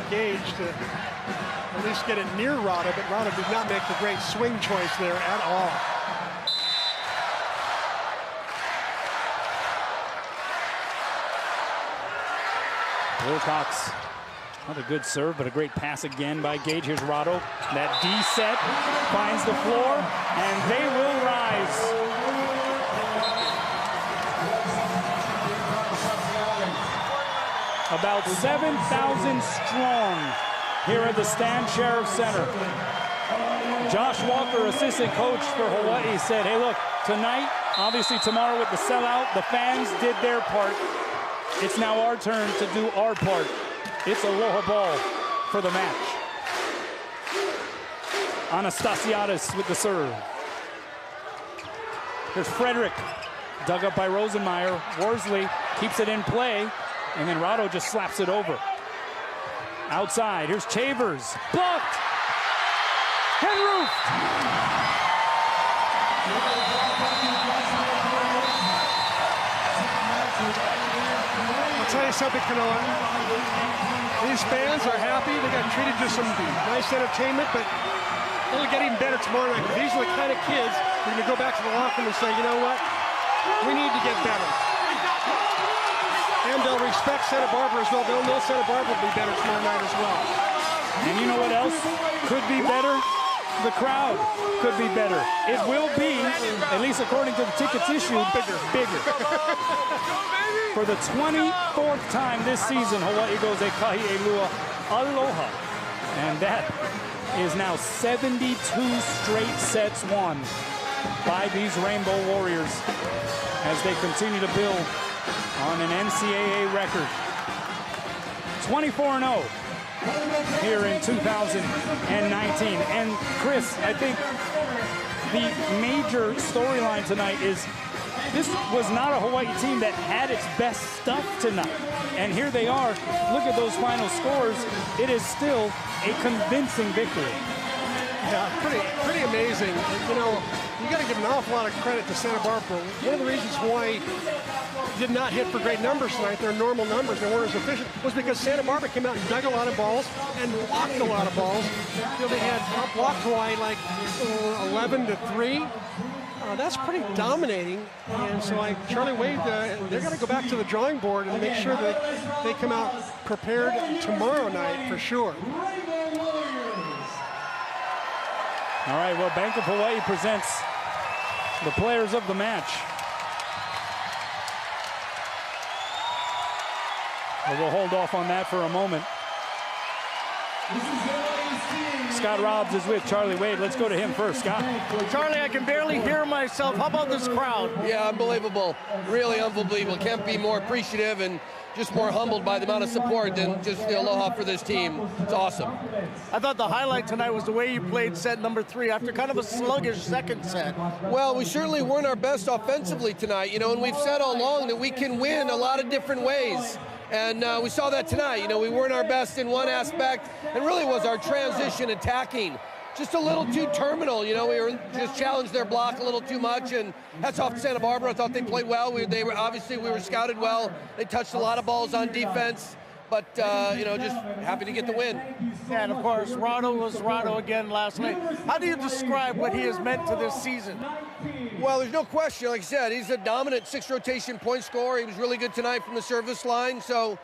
Gage to at least get it near Rado, but Rado did not make the great swing choice there at all. Wilcox, another good serve, but a great pass again by Gage. Here's Rado. That D set finds the floor, and they will rise. About 7,000 strong here at the Stan Sheriff Center. Josh Walker, assistant coach for Hawaii, said, hey, look, tonight, obviously tomorrow with the sellout, the fans did their part. It's now our turn to do our part. It's aloha ball for the match. Anastasiadis with the serve. Here's Frederick, dug up by Rosenmeyer. Worsley keeps it in play, and then Rado just slaps it over. Outside, here's Chavers, blocked, and roofed. I'll tell you something, Kanoa. These fans are happy. They got treated to some nice entertainment, but it'll get even better tomorrow night. These are the kind of kids who are going to go back to the locker room and say, you know what? We need to get better. And they'll respect Santa Barbara as well. They'll know Santa Barbara will be better tomorrow night as well. And you know what else could be better? The crowd could be better. It will be, at least according to the tickets issued, bigger. For the 24th time this season, Hawaii goes a Kahi'elua aloha. And that is now 72 straight sets won by these Rainbow Warriors as they continue to build on an NCAA record. 24-0 here in 2019. And Chris, I think the major storyline tonight is this was not a Hawaii team that had its best stuff tonight. And here they are. Look at those final scores. It is still a convincing victory. Yeah, pretty amazing. You know, you got to give an awful lot of credit to Santa Barbara. One of the reasons Hawaii did not hit for great numbers tonight, their normal numbers, they weren't as efficient, was because Santa Barbara came out and dug a lot of balls and blocked a lot of balls. You know, they had blocked Hawaii like 11-3. that's pretty dominating. And so like Charlie Wade, they're going to go back to the drawing board and make sure that they come out prepared tomorrow night for sure. All right, well, Bank of Hawaii presents the players of the match. We'll hold off on that for a moment. Scott Robbs is with Charlie Wade. Let's go to him first. Scott. Charlie, I can barely hear myself. How about this crowd? Yeah, unbelievable. Really unbelievable. Can't be more appreciative and just more humbled by the amount of support and just the aloha for this team. It's awesome. I thought the highlight tonight was the way you played set number 3 after kind of a sluggish second set. Well, we certainly weren't our best offensively tonight, you know, and we've said all along that we can win a lot of different ways. And we saw that tonight. You know, we weren't our best in one aspect, and really was our transition attacking. Just a little too terminal, you know, we were just challenged their block a little too much, and hats off to Santa Barbara. I thought they played well. We were scouted well. They touched a lot of balls on defense, but, you know, just happy to get the win. Yeah, and of course, Rado was Rado again last night. How do you describe what he has meant to this season? Well, there's no question. Like I said, he's a dominant 6-rotation point scorer. He was really good tonight from the service line, so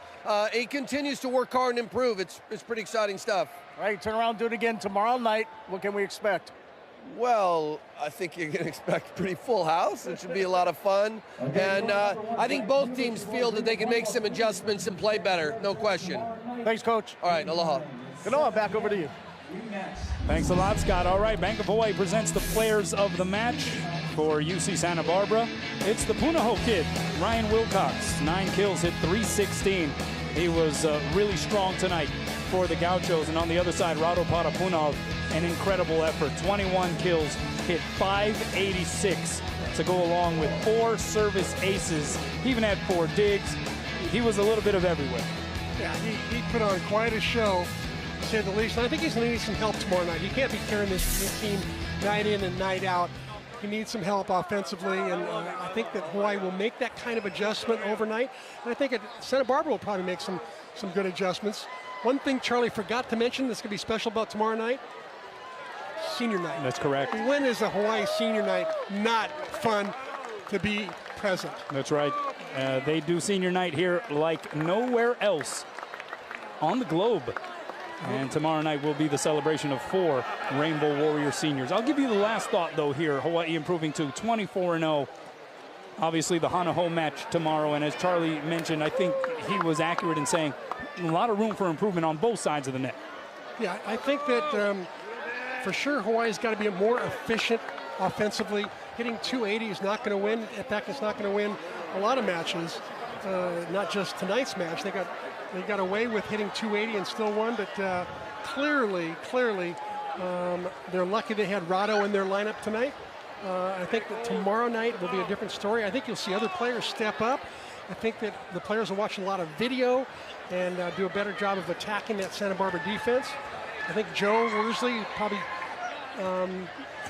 he continues to work hard and improve. It's pretty exciting stuff. All right, turn around, do it again tomorrow night. What can we expect? Well, I think you're going to expect a pretty full house. It should be a lot of fun. And I think both teams feel that they can make some adjustments and play better, no question. Thanks, Coach. All right, aloha. Kanoa, back over to you. Thanks a lot, Scott. All right, Bank of Hawaii presents the players of the match for UC Santa Barbara. It's the Punahou kid, Ryan Wilcox. 9 kills, hit .316. He was really strong tonight for the Gauchos. And on the other side, Rado Parapunov, an incredible effort. 21 kills, hit .586 to go along with 4 service aces. He even had 4 digs. He was a little bit of everywhere. Yeah, he put on quite a show, to say the least. And I think he's going to need some help tomorrow night. He can't be carrying this team night in and night out. He needs some help offensively, and I think that Hawaii will make that kind of adjustment overnight. And I think Santa Barbara will probably make some good adjustments. One thing Charlie forgot to mention that's going to be special about tomorrow night, senior night. That's correct. When is a Hawaii senior night not fun to be present? That's right. They do senior night here like nowhere else on the globe. And tomorrow night will be the celebration of 4 Rainbow Warrior seniors. I'll give you the last thought, though, here. Hawaii improving to 24-0. Obviously, the Hana-Ho match tomorrow. And as Charlie mentioned, I think he was accurate in saying a lot of room for improvement on both sides of the net. Yeah, I think that for sure Hawaii's got to be more efficient offensively. Hitting .280 is not going to win. In fact, it's not going to win a lot of matches, not just tonight's match. They got away with hitting .280 and still won, but clearly, they're lucky they had Rado in their lineup tonight. I think that tomorrow night will be a different story. I think you'll see other players step up. I think that the players will watch a lot of video and do a better job of attacking that Santa Barbara defense. I think Joe Worsley probably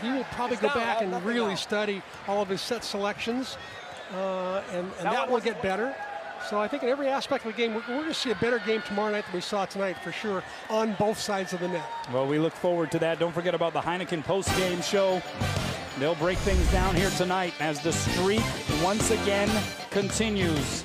he will probably go back and really study all of his set selections, and that will get better. So I think in every aspect of the game, we're going to see a better game tomorrow night than we saw tonight for sure on both sides of the net. Well, we look forward to that. Don't forget about the Heineken post-game show. They'll break things down here tonight as the streak once again continues.